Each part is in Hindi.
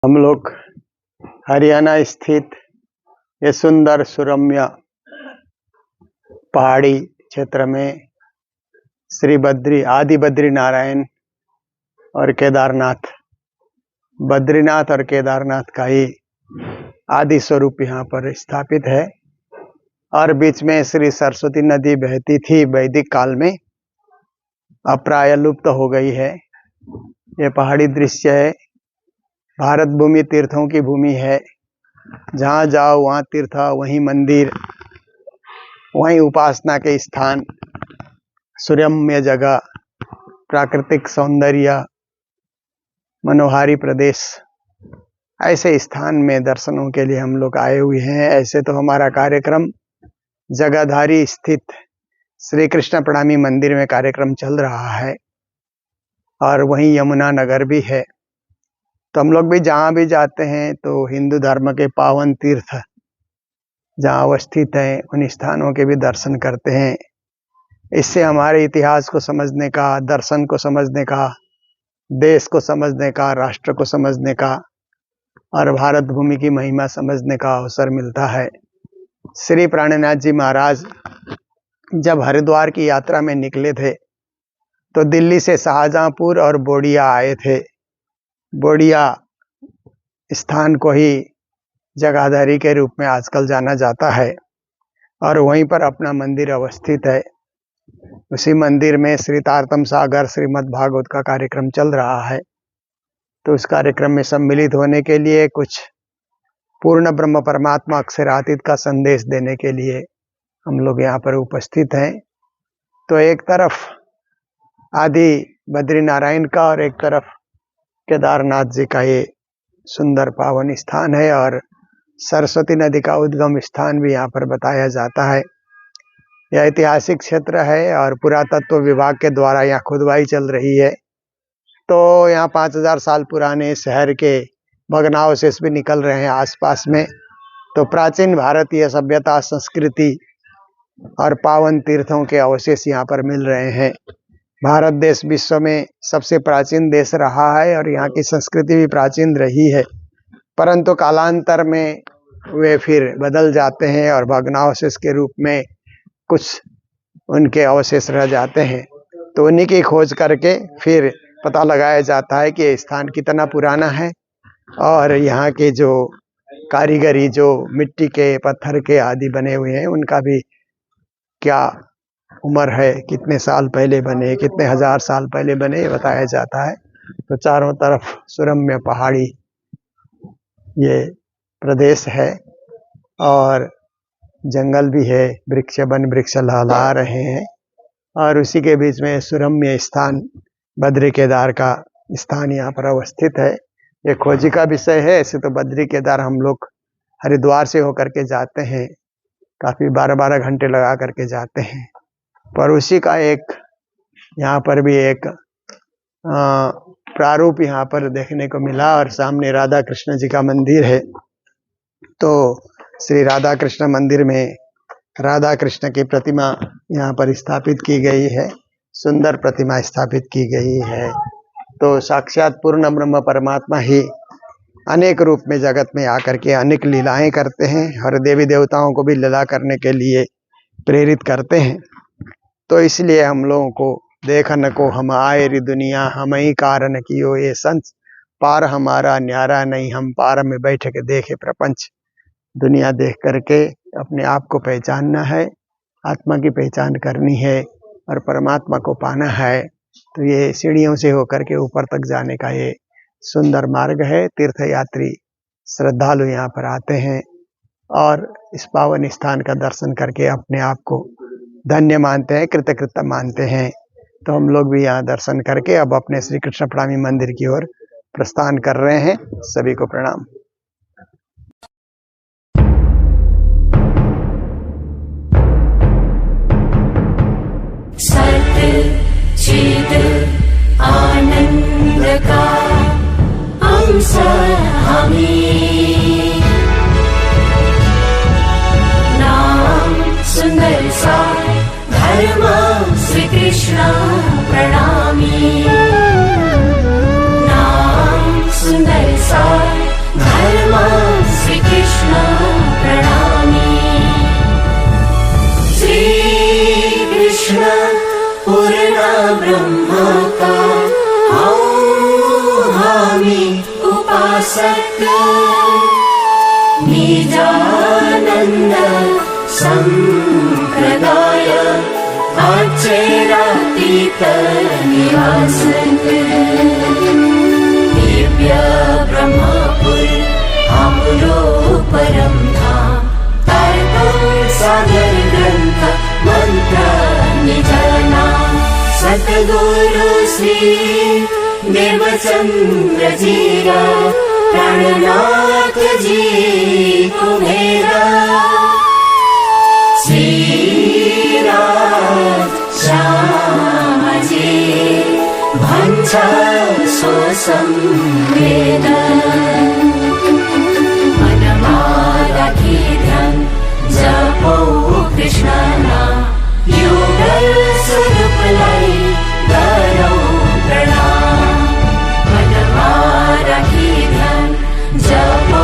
हम लोग हरियाणा स्थित ये सुंदर सुरम्य पहाड़ी क्षेत्र में श्री आदि बद्री नारायण और केदारनाथ, बद्रीनाथ और केदारनाथ का ही आदि स्वरूप यहाँ पर स्थापित है। और बीच में श्री सरस्वती नदी बहती थी वैदिक काल में, अब प्राय लुप्त हो गई है। ये पहाड़ी दृश्य है। भारत भूमि तीर्थों की भूमि है। जहाँ जाओ वहाँ तीर्थ, वहीं मंदिर, वहीं उपासना के स्थान, सुरम्य जगह, प्राकृतिक सौंदर्य, मनोहारी प्रदेश, ऐसे स्थान में दर्शनों के लिए हम लोग आए हुए हैं। ऐसे तो हमारा कार्यक्रम जगाधारी स्थित श्री कृष्ण प्रणामी मंदिर में कार्यक्रम चल रहा है और वहीं यमुना नगर भी है। तो हम लोग भी जहाँ भी जाते हैं तो हिंदू धर्म के पावन तीर्थ जहाँ अवस्थित हैं उन स्थानों के भी दर्शन करते हैं। इससे हमारे इतिहास को समझने का, दर्शन को समझने का, देश को समझने का, राष्ट्र को समझने का और भारत भूमि की महिमा समझने का अवसर मिलता है। श्री प्राणनाथ जी महाराज जब हरिद्वार की यात्रा में निकले थे तो दिल्ली से शाहजहांपुर और बोडिया आए थे। बोडिया स्थान को ही जगाधारी के रूप में आजकल जाना जाता है और वहीं पर अपना मंदिर अवस्थित है। उसी मंदिर में श्री तारतम सागर श्रीमद् भागवत का कार्यक्रम चल रहा है। तो उस कार्यक्रम में सम्मिलित होने के लिए, कुछ पूर्ण ब्रह्म परमात्मा अक्षरातीत का संदेश देने के लिए हम लोग यहाँ पर उपस्थित हैं। तो एक तरफ आदि बद्री नारायण का और एक तरफ केदारनाथ जी का ये सुंदर पावन स्थान है और सरस्वती नदी का उद्गम स्थान भी यहाँ पर बताया जाता है। यह ऐतिहासिक क्षेत्र है और पुरातत्व विभाग के द्वारा यहाँ खुदवाई चल रही है। तो यहाँ 5000 साल पुराने शहर के भग्नावशेष भी निकल रहे हैं आसपास में। तो प्राचीन भारतीय सभ्यता, संस्कृति और पावन तीर्थों के अवशेष यहाँ पर मिल रहे हैं। भारत देश विश्व में सबसे प्राचीन देश रहा है और यहाँ की संस्कृति भी प्राचीन रही है, परंतु कालांतर में वे फिर बदल जाते हैं और भग्नावशेष के रूप में कुछ उनके अवशेष रह जाते हैं। तो उन्हीं की खोज करके फिर पता लगाया जाता है कि ये स्थान कितना पुराना है और यहाँ के जो कारीगरी, जो मिट्टी के, पत्थर के आदि बने हुए हैं, उनका भी क्या उम्र है, कितने साल पहले बने, कितने हजार साल पहले बने, ये बताया जाता है। तो चारों तरफ सुरम्य पहाड़ी ये प्रदेश है और जंगल भी है, वृक्ष वन वृक्ष लहला रहे हैं और उसी के बीच में सुरम्य स्थान बद्री केदार का स्थान यहाँ पर अवस्थित है। ये खोजी का विषय है। ऐसे तो बद्री केदार हम लोग हरिद्वार से होकर के जाते हैं, काफी 12-12 घंटे लगा करके जाते हैं, पर उसी का एक यहाँ पर भी एक प्रारूप यहाँ पर देखने को मिला। और सामने राधा कृष्ण जी का मंदिर है। तो श्री राधा कृष्ण मंदिर में राधा कृष्ण की प्रतिमा यहाँ पर स्थापित की गई है, सुंदर प्रतिमा स्थापित की गई है। तो साक्षात पूर्ण ब्रह्म परमात्मा ही अनेक रूप में जगत में आकर के अनेक लीलाएं करते हैं और देवी देवताओं को भी लीला करने के लिए प्रेरित करते हैं। तो इसलिए हम लोगों को देखन को हम आए री दुनिया, हम ही कारण कियो ये संच, पार हमारा न्यारा नहीं, हम पार में बैठ के देखे प्रपंच। दुनिया देख करके अपने आप को पहचानना है, आत्मा की पहचान करनी है और परमात्मा को पाना है। तो ये सीढ़ियों से होकर के ऊपर तक जाने का ये सुंदर मार्ग है। तीर्थ यात्री श्रद्धालु यहाँ पर आते हैं और इस पावन स्थान का दर्शन करके अपने आप को धन्य मानते हैं, कृतकृत्य मानते हैं। तो हम लोग भी यहाँ दर्शन करके अब अपने श्री कृष्ण प्रणामी मंदिर की ओर प्रस्थान कर रहे हैं। सभी को प्रणाम। सत्य चिद आनंद का अंश हमें, नाम सुंदर सा धर्म श्री कृष्ण प्रणामी, नाम सुंदर सा सत्य निजानंद संप्रदाय आचेरातीत निवासन दिव्य ब्रह्मपुर आमुलो परम धाम तारतम सागर ग्रंथ मंत्र निजना सतगुरु श्री देवचंद्र जीरा प्राणनाथ जी कुबेरा श्री राज श्याम जी भंच सो संवेद मनमाराखी ध्यान जपो कृष्ण नाम युगल स्वरूप लाई करो प्रणाम मनमाराखी ध्यान जपो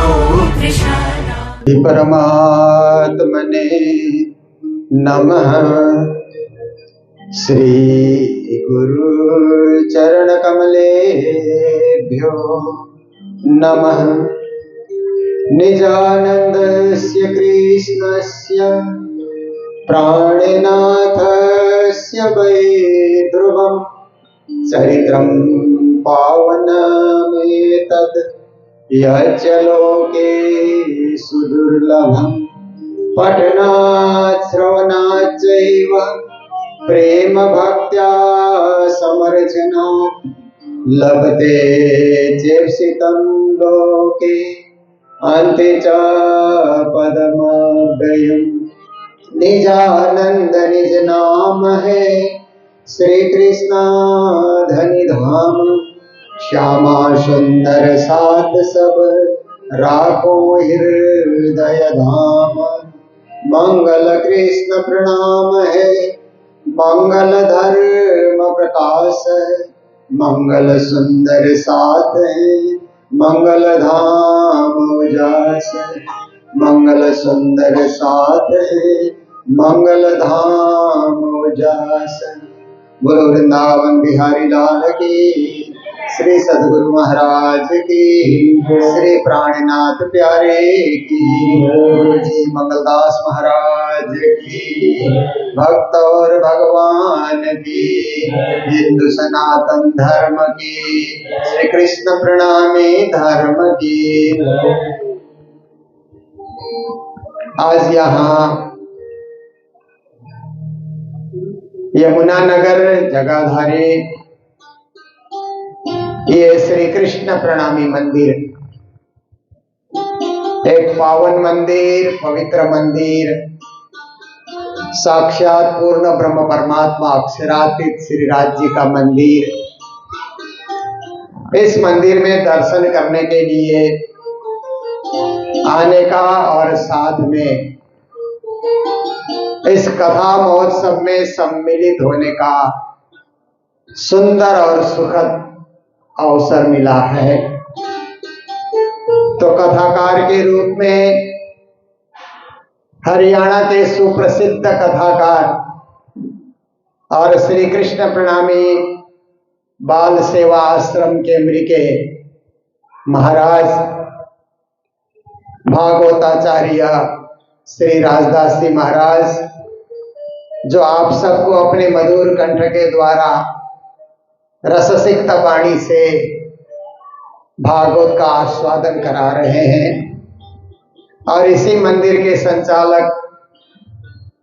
कृष्ण नाम। परमात्मने नमः। श्री गुरु चरण कमलेभ्यो नमः। निजानन्दस्य कृष्णस्य प्राणनाथस्य वै ध्रुवं चरित्रं पावनमेतद् यच्च लोके सुदुर्लभम् पठनात् श्रवणात् चैव प्रेम भक्त्या समर्चनात् लभते चेप्सितं लोके अन्ते च पदमव्ययम्। निजानंद निज नाम है श्री कृष्ण धनि धाम श्यामा सुंदर साथ सब राखो हृदय धाम। मंगल कृष्ण प्रणाम है मंगल धर्म प्रकाश है मंगल सुंदर साथ है मंगल धाम उजास है मंगल सुंदर साथ है मंगल धाम उजास। गुरु वृंदावन बिहारी लाल की, श्री सद्गुरु महाराज की, श्री प्राणनाथ प्यारे की, गुरु जी मंगलदास महाराज की, भक्त और भगवान की, हिंदू सनातन धर्म की, श्री कृष्ण प्रणामी धर्म की। आज यहाँ यमुनानगर जगाधारी ये श्री कृष्ण प्रणामी मंदिर एक पावन मंदिर, पवित्र मंदिर, साक्षात पूर्ण ब्रह्म परमात्मा अक्षरातीत श्री राज जी का मंदिर। इस मंदिर में दर्शन करने के लिए आने का और साथ में इस कथा महोत्सव में सम्मिलित होने का सुंदर और सुखद अवसर मिला है। तो कथाकार के रूप में हरियाणा के सुप्रसिद्ध कथाकार और श्री कृष्ण प्रणामी बाल सेवा आश्रम के मृके महाराज भागवताचार्य श्री राजदास जी महाराज, जो आप सबको अपने मधुर कंठ के द्वारा रससिक्त वाणी से भागवत का आस्वादन करा रहे हैं, और इसी मंदिर के संचालक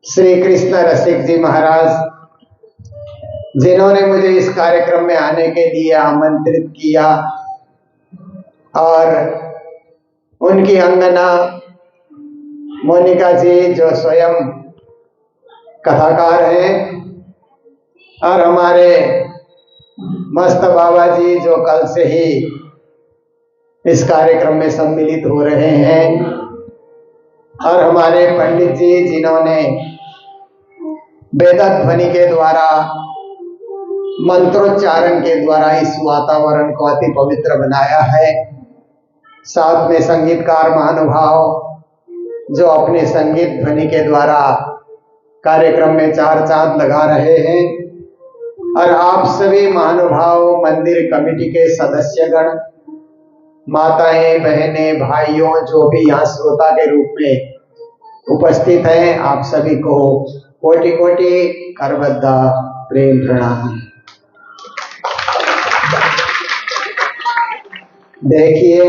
श्री कृष्ण रसिक जी महाराज, जिन्होंने मुझे इस कार्यक्रम में आने के लिए आमंत्रित किया, और उनकी अंगना मोनिका जी जो स्वयं कथाकार हैं, और हमारे मस्त बाबा जी जो कल से ही इस कार्यक्रम में सम्मिलित हो रहे हैं, और हमारे पंडित जी जिन्होंने वेद ध्वनि के द्वारा मंत्रोच्चारण के द्वारा इस वातावरण को अति पवित्र बनाया है। साथ में संगीतकार महानुभाव जो अपने संगीत ध्वनि के द्वारा कार्यक्रम में चार चांद लगा रहे हैं, और आप सभी महानुभाव मंदिर कमेटी के सदस्यगण माताएं, बहनें, भाइयों, जो भी यहाँ श्रोता के रूप में उपस्थित हैं, आप सभी को कोटि कोटि करबद्ध प्रेम प्रणाम। देखिए,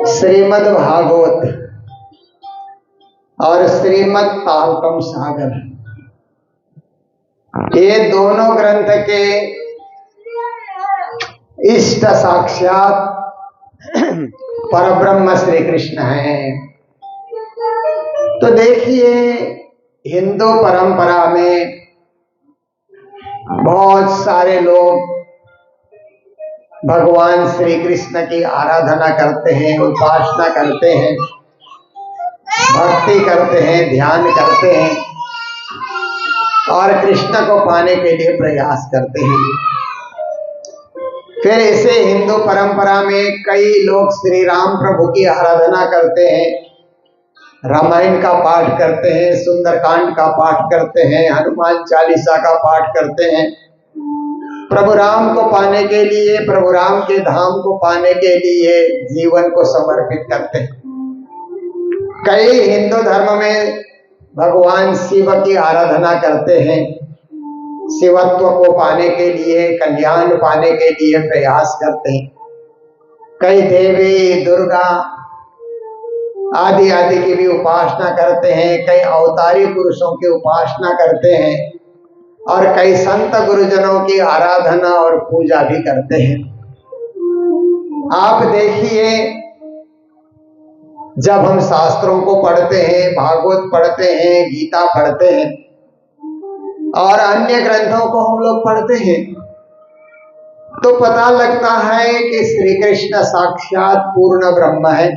श्रीमद् भागवत और श्रीमद् तारतम सागर, ये दोनों ग्रंथ के इष्ट साक्षात परब्रह्म श्री कृष्ण हैं। तो देखिए, हिंदू परंपरा में बहुत सारे लोग भगवान श्री कृष्ण की आराधना करते हैं, उपासना करते हैं, भक्ति करते हैं, ध्यान करते हैं और कृष्ण को पाने के लिए प्रयास करते हैं। फिर इसे हिंदू परंपरा में कई लोग श्री राम प्रभु की आराधना करते हैं, रामायण का पाठ करते हैं, सुंदरकांड का पाठ करते हैं, हनुमान चालीसा का पाठ करते हैं। प्रभु राम को पाने के लिए, प्रभु राम के धाम को पाने के लिए जीवन को समर्पित करते हैं। कई हिंदू धर्म में भगवान शिव की आराधना करते हैं, शिवत्व को पाने के लिए, कल्याण पाने के लिए प्रयास करते हैं। कई देवी, दुर्गा आदि आदि की भी उपासना करते हैं, कई अवतारी पुरुषों की उपासना करते हैं और कई संत गुरुजनों की आराधना और पूजा भी करते हैं। आप देखिए, जब हम शास्त्रों को पढ़ते हैं, भागवत पढ़ते हैं, गीता पढ़ते हैं और अन्य ग्रंथों को हम लोग पढ़ते हैं, तो पता लगता है कि श्री कृष्ण साक्षात पूर्ण ब्रह्म है।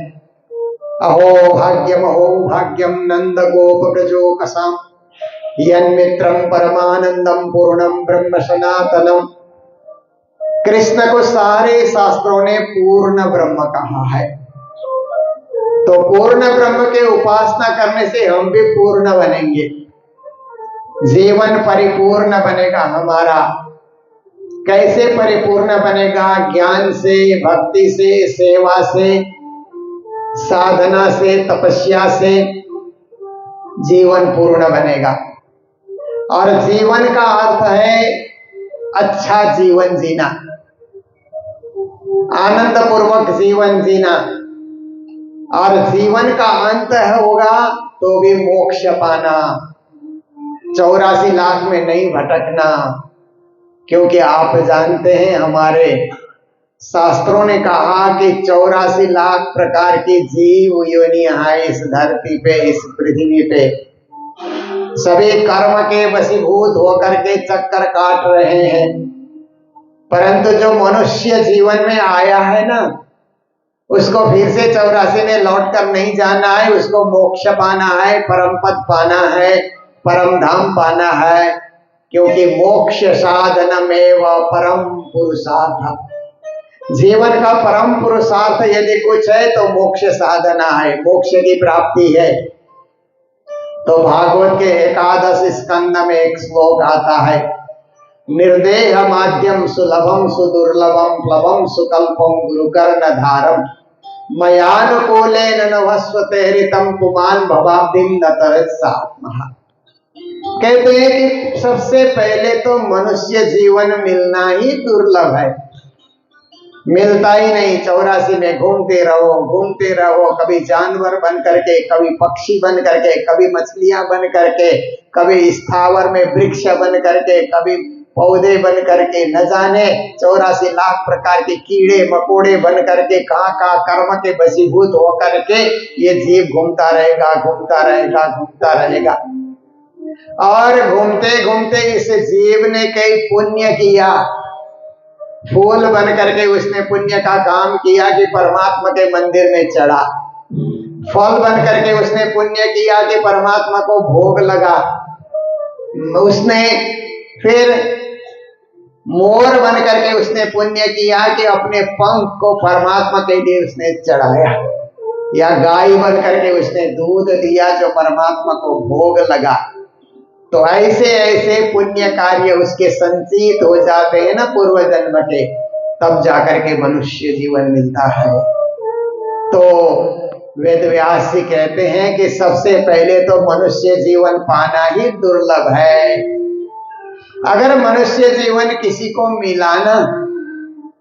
अहो भाग्यम नंद गोप ब्रजो कसाम यन्मित्रम परमानंदम पूर्णम ब्रह्म सनातनम। कृष्ण को सारे शास्त्रों ने पूर्ण ब्रह्म कहा है। तो पूर्ण ब्रह्म के उपासना करने से हम भी पूर्ण बनेंगे, जीवन परिपूर्ण बनेगा हमारा। कैसे परिपूर्ण बनेगा? ज्ञान से, भक्ति से, सेवा से, साधना से, तपस्या से जीवन पूर्ण बनेगा। और जीवन का अर्थ है अच्छा जीवन जीना, आनंद पूर्वक जीवन जीना। और जीवन का अंत होगा तो भी मोक्ष पाना, 84 लाख में नहीं भटकना। क्योंकि आप जानते हैं, हमारे शास्त्रों ने कहा कि 84 लाख प्रकार की जीव योनियां हैं इस धरती पे, इस पृथ्वी पे। सभी कर्म के वशीभूत होकर के चक्कर काट रहे हैं, परंतु जो मनुष्य जीवन में आया है ना, उसको फिर से 84 में लौट कर नहीं जाना है। उसको मोक्ष पाना है, परम पद पाना है, परम धाम पाना है। क्योंकि मोक्ष साधनमेव परम पुरुषार्थ। जीवन का परम पुरुषार्थ यदि कुछ है तो मोक्ष साधना है, मोक्ष की प्राप्ति है। तो भागवत के 11 स्कंद में एक श्लोक आता है, निर्देह माध्यम सुलभम सुदुर्लभम प्लवम सुकल्पम गुरुकर्ण धारम मयानुकूलेन नभस्वते हृतम पुमान भवाब्धिम नतरत्सात्मः। कहते हैं कि सबसे पहले तो मनुष्य जीवन मिलना ही दुर्लभ है, मिलता ही नहीं। 84 में घूमते रहो, कभी जानवर बन करके, कभी पक्षी बन करके, कभी मछलियां बन करके, कभी स्थावर में वृक्ष बन करके, कभी पौधे बन करके, न जाने 84 लाख प्रकार के कीड़े मकोड़े बन करके, कहाँ कहाँ कर्म के वशीभूत होकर के ये जीव घूमता रहेगा। और घूमते घूमते इस जीव ने कई पुण्य किया, फूल बन करके उसने पुण्य का काम किया कि परमात्मा के मंदिर में चढ़ा, फल बन करके उसने पुण्य किया कि परमात्मा को भोग लगा, उसने फिर मोर बन करके उसने पुण्य किया कि अपने पंख को परमात्मा के लिए उसने चढ़ाया, या गाय बन करके उसने दूध दिया जो परमात्मा को भोग लगा। तो ऐसे ऐसे पुण्य कार्य उसके संचित हो जाते हैं ना पूर्व जन्म के। तब जाकर के मनुष्य जीवन मिलता है। तो वेद व्यास जी कहते हैं कि सबसे पहले तो मनुष्य जीवन पाना ही दुर्लभ है। अगर मनुष्य जीवन किसी को मिला ना,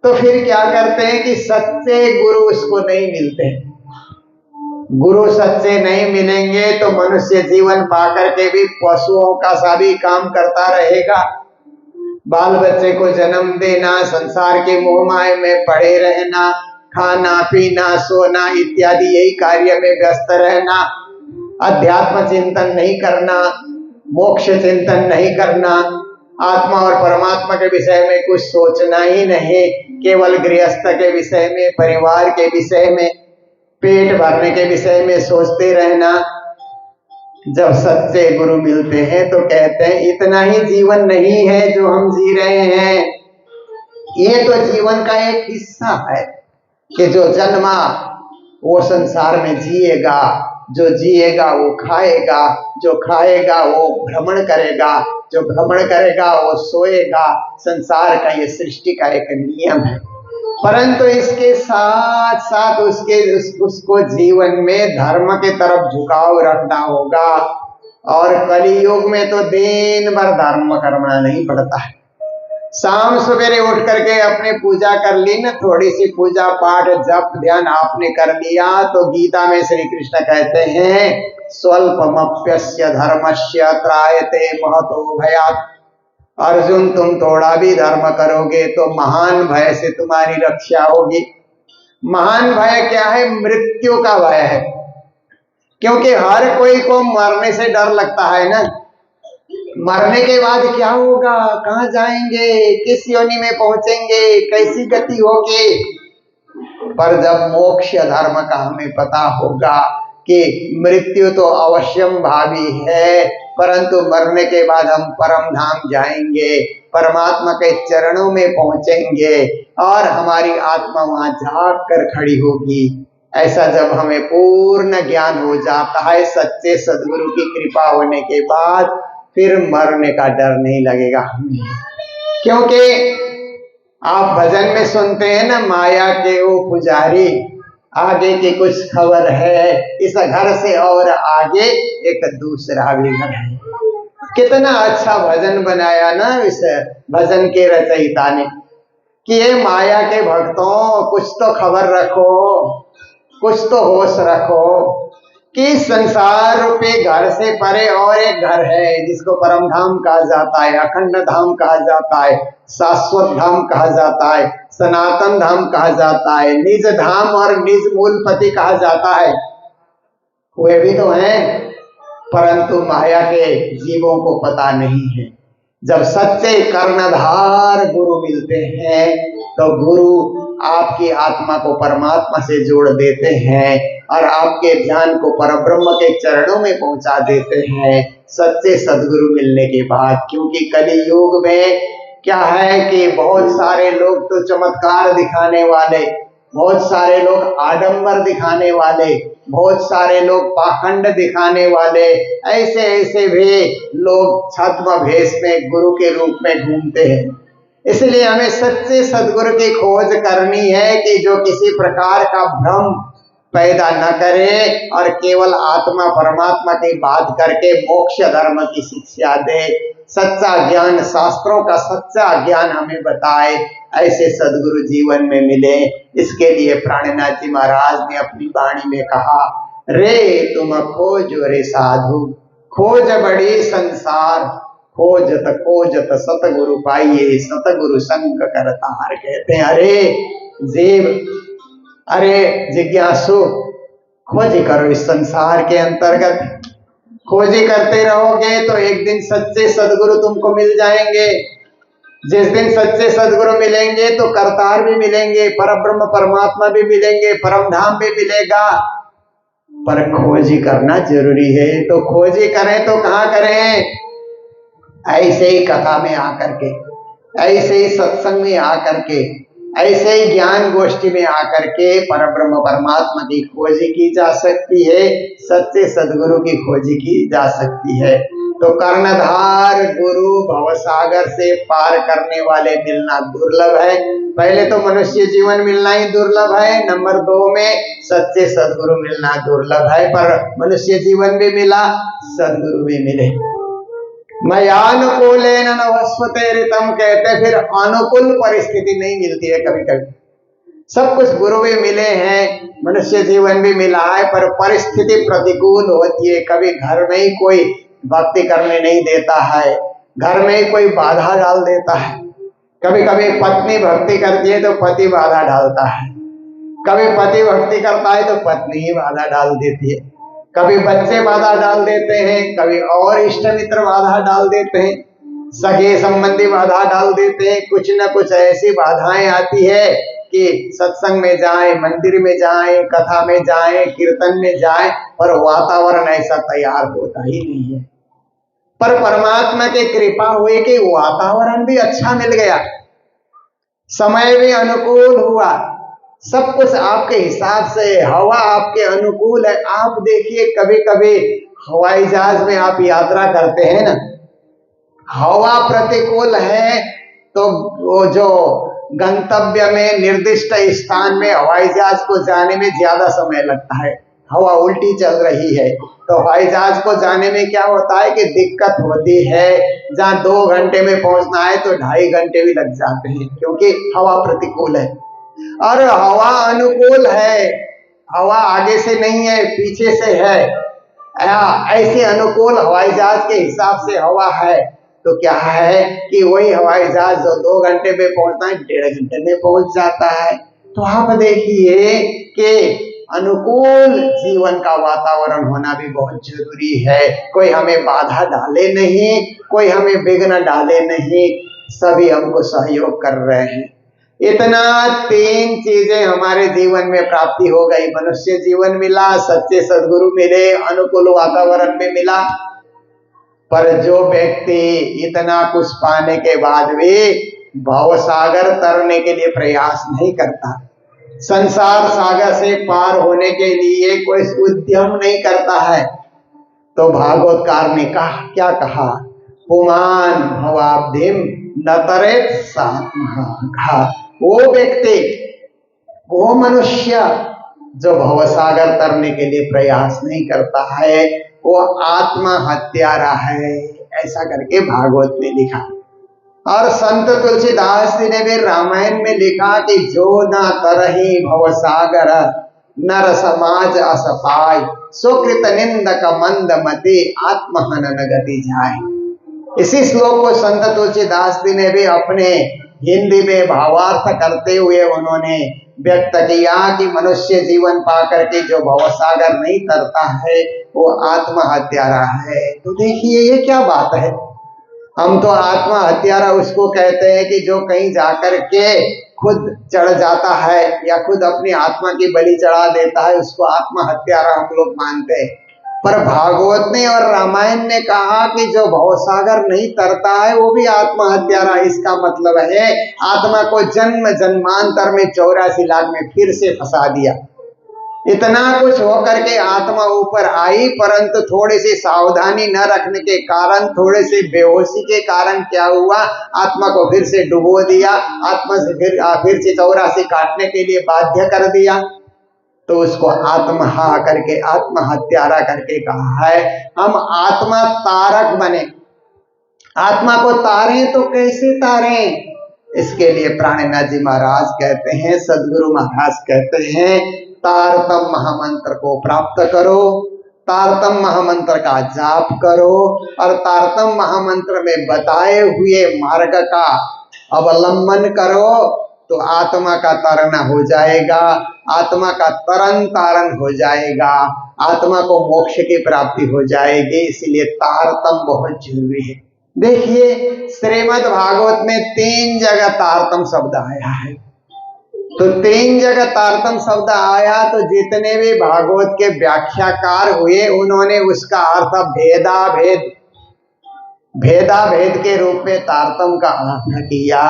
तो फिर क्या करते हैं कि सच्चे गुरु उसको नहीं मिलते। गुरु सच्चे नहीं मिलेंगे तो मनुष्य जीवन पाकर के भी पशुओं का सा भी काम करता रहेगा। बाल बच्चे को जन्म देना, संसार के मोह माया में पड़े रहना, खाना पीना सोना इत्यादि यही कार्य में व्यस्त रहना, अध्यात्म चिंतन नहीं करना, मोक्ष चिंतन नहीं करना, आत्मा और परमात्मा के विषय में कुछ सोचना ही नहीं, केवल गृहस्थ के विषय में, परिवार के विषय में, पेट भरने के विषय में सोचते रहना। जब सच्चे गुरु मिलते हैं तो कहते हैं इतना ही जीवन नहीं है जो हम जी रहे हैं, ये तो जीवन का एक हिस्सा है कि जो जन्मा वो संसार में जिएगा, जो जिएगा वो खाएगा, जो खाएगा वो भ्रमण करेगा, जो भ्रमण करेगा वो सोएगा। संसार का ये सृष्टि का एक नियम है। परंतु इसके साथ साथ उसको जीवन में धर्म के तरफ झुकाव रखना होगा। और कलियुग में तो दिन भर धर्म करना नहीं पड़ता है। शाम सवेरे उठ करके अपने पूजा कर ली ना, थोड़ी सी पूजा पाठ जप ध्यान आपने कर लिया, तो गीता में श्री कृष्ण कहते हैं स्वल्पमप्यस्य धर्मस्य त्रायते महतो भयात्। अर्जुन तुम थोड़ा भी धर्म करोगे तो महान भय से तुम्हारी रक्षा होगी। महान भय क्या है? मृत्यु का भय है, क्योंकि हर कोई को मरने से डर लगता है ना। मरने के बाद क्या होगा, कहाँ जाएंगे, किस योनि में पहुंचेंगे, कैसी गति होगी। पर जब मोक्ष धर्म का हमें पता होगा कि मृत्यु तो अवश्यम भावी है, परंतु मरने के बाद हम परम धाम जाएंगे, परमात्मा के चरणों में पहुंचेंगे और हमारी आत्मा वहां जाग कर खड़ी होगी। ऐसा जब हमें पूर्ण ज्ञान हो जाता है सच्चे सद्गुरु की कृपा होने के बाद, फिर मरने का डर नहीं लगेगा हमें। क्योंकि आप भजन में सुनते हैं ना, माया के वो पुजारी आगे की कुछ खबर है, इस घर से और आगे एक दूसरा भी घर है। कितना अच्छा भजन बनाया ना इस भजन के रचयिता ने कि ये माया के भक्तों कुछ तो खबर रखो, कुछ तो होश रखो कि संसार रूपी घर से परे और एक घर है जिसको परम धाम कहा जाता है, अखंड धाम कहा जाता है, शाश्वत धाम कहा जाता है, सनातन धाम कहा जाता है, निज धाम और निज मूलपति कहा जाता है। वे भी तो हैं, परंतु माया के जीवों को पता नहीं है। जब सच्चे कर्णधार गुरु मिलते हैं तो गुरु आपकी आत्मा को परमात्मा से जोड़ देते हैं और आपके ध्यान को परब्रह्म के चरणों में पहुंचा देते हैं सच्चे सद्गुरु मिलने के बाद। क्योंकि कलियुग में क्या है कि बहुत सारे लोग तो चमत्कार दिखाने वाले, बहुत सारे लोग आडंबर दिखाने वाले, बहुत सारे लोग पाखंड दिखाने वाले, ऐसे ऐसे भी लोग छद्म भेष में गुरु के रूप में घूमते हैं। इसलिए हमें सच्चे सद्गुरु की खोज करनी है कि जो किसी प्रकार का भ्रम पैदा न करे और केवल आत्मा परमात्मा की बात करके मोक्ष धर्म की शिक्षा दे, सच्चा ज्ञान, शास्त्रों का सच्चा ज्ञान हमें बताए। ऐसे सद्गुरु जीवन में मिले। इसके लिए प्राणनाथ जी महाराज ने अपनी वाणी में कहा, रे तुम खोजो रे साधु, खोज बड़ी संसार, खोजत खोजत सतगुरु पाइये, सतगुरु संग करतार। कहते हैं अरे जीव, अरे जिज्ञासु, खोजी करो इस संसार के अंतर्गत। खोजी करते रहोगे तो एक दिन सच्चे सद्गुरु तुमको मिल जाएंगे। जिस दिन सच्चे सद्गुरु मिलेंगे तो करतार भी मिलेंगे, परब्रह्म परमात्मा भी मिलेंगे, परम धाम भी मिलेगा। पर खोजी करना जरूरी है। तो खोजी करें तो कहाँ करें? ऐसे ही कथा में आकर के, ऐसे ही सत्संग में आकर के, ऐसे ही ज्ञान गोष्ठी में आकर के परब्रह्म परमात्मा की खोज की जा सकती है, सच्चे सदगुरु की खोज की जा सकती है। तो कर्णधार गुरु भवसागर से पार करने वाले मिलना दुर्लभ है। पहले तो मनुष्य जीवन मिलना ही दुर्लभ है, नंबर 2 में सच्चे सदगुरु मिलना दुर्लभ है। पर मनुष्य जीवन भी मिला, सदगुरु भी मिले। मयानुकूलेन नवस्वते ऋतम कहते, फिर अनुकूल परिस्थिति नहीं मिलती है कभी कभी। सब कुछ गुरु भी मिले हैं, मनुष्य जीवन भी मिला है, पर परिस्थिति प्रतिकूल होती है। कभी घर में ही कोई भक्ति करने नहीं देता है, घर में ही कोई बाधा डाल देता है। कभी कभी पत्नी भक्ति करती है तो पति बाधा डालता है, कभी पति भक्ति करता है तो पत्नी ही बाधा डाल देती है, कभी बच्चे बाधा डाल देते हैं, कभी और इष्ट मित्र बाधा डाल देते हैं, सगे संबंधी बाधा डाल देते हैं। कुछ न कुछ ऐसी बाधाएं आती है कि सत्संग में जाएं, मंदिर में जाएं, कथा में जाएं, कीर्तन में जाएं, पर वातावरण ऐसा तैयार होता ही नहीं है। पर परमात्मा की कृपा हुई कि वातावरण भी अच्छा मिल गया, समय भी अनुकूल हुआ, सब कुछ आपके हिसाब से, हवा आपके अनुकूल है। आप देखिए कभी कभी हवाई जहाज में आप यात्रा करते हैं ना, हवा प्रतिकूल है तो वो जो गंतव्य में निर्दिष्ट स्थान में हवाई जहाज को जाने में ज्यादा समय लगता है। हवा उल्टी चल रही है तो हवाई जहाज को जाने में क्या होता है कि दिक्कत होती है। जहाँ 2 घंटे में पहुंचना है तो 2.5 घंटे भी लग जाते हैं, क्योंकि हवा प्रतिकूल है। और हवा अनुकूल है, हवा आगे से नहीं है, पीछे से है। ऐसे अनुकूल हवाई जहाज के हिसाब से हवा है तो क्या है कि वही हवाई जहाज जो 2 घंटे में पहुंचना है 1.5 घंटे में पहुंच जाता है। तो आप देखिए कि अनुकूल जीवन का वातावरण होना भी बहुत जरूरी है। कोई हमें बाधा डाले नहीं, कोई हमें विघ्न डाले नहीं, सभी हमको सहयोग कर रहे हैं। इतना 3 चीजें हमारे जीवन में प्राप्ति हो गई। मनुष्य जीवन मिला, सच्चे सद्गुरु मिले, अनुकूल वातावरण में मिला। पर जो व्यक्ति इतना कुछ पाने के बाद भी भवसागर तरने के लिए प्रयास नहीं करता, संसार सागर से पार होने के लिए कोई उद्यम नहीं करता है, तो भागवतकार ने क्या कहा, पुमान भवाब्धिम न तरेत सात्महा। वो व्यक्ति, वो मनुष्य जो भवसागर तरने के लिए प्रयास नहीं करता है, वो आत्मा हत्यारा है, ऐसा करके भागवत में लिखा। और संत तुलसीदास जी ने भी रामायण में लिखा कि जो ना तरही भवसागर नर समाज असपाय, सुकृत निंदक मंद मति आत्महनन गति जाए। इसी श्लोक को संत तुलसीदास जी ने भी अपने हिंदी में भावार्थ करते हुए उन्होंने व्यक्त किया कि मनुष्य जीवन पाकर के जो भवसागर नहीं तरता है वो आत्महत्यारा है। तो देखिए ये क्या बात है। हम तो आत्मा हत्यारा उसको कहते हैं कि जो कहीं जाकर के खुद चढ़ जाता है या खुद अपनी आत्मा की बलि चढ़ा देता है, उसको आत्मा हत्यारा हम लोग मानते हैं। पर भागवत ने और रामायण ने कहा कि जो भवसागर नहीं तरता है वो भी आत्मा हत्यारा। इसका मतलब है आत्मा को जन्म जन्मांतर में 84 लाख में फिर से फंसा दिया। इतना कुछ होकर के आत्मा ऊपर आई, परंतु थोड़ी सी सावधानी न रखने के कारण, थोड़े से बेहोशी के कारण क्या हुआ, आत्मा को फिर से डुबो दिया, आत्मा से फिर से 84 काटने के लिए बाध्य कर दिया। तो उसको आत्महा करके, आत्महत्यारा करके कहा है। हम आत्मा तारक बने, आत्मा को तारें तो कैसे तारें, इसके लिए प्राणनाथ जी महाराज कहते हैं, सदगुरु महाराज कहते हैं, तारतम महामंत्र को प्राप्त करो, तारतम महामंत्र का जाप करो और तारतम महामंत्र में बताए हुए मार्ग का अवलंबन करो तो आत्मा का तरना हो जाएगा, आत्मा का तरन तारण हो जाएगा, आत्मा को मोक्ष की प्राप्ति हो जाएगी। इसलिए तारतम बहुत जरूरी है। देखिए श्रीमद् भागवत में 3 जगह तारतम शब्द आया है। तो 3 जगह तारतम शब्द आया तो जितने भी भागवत के व्याख्याकार हुए उन्होंने उसका अर्थ भेदाभेद के रूप में तारतम का अर्थ किया।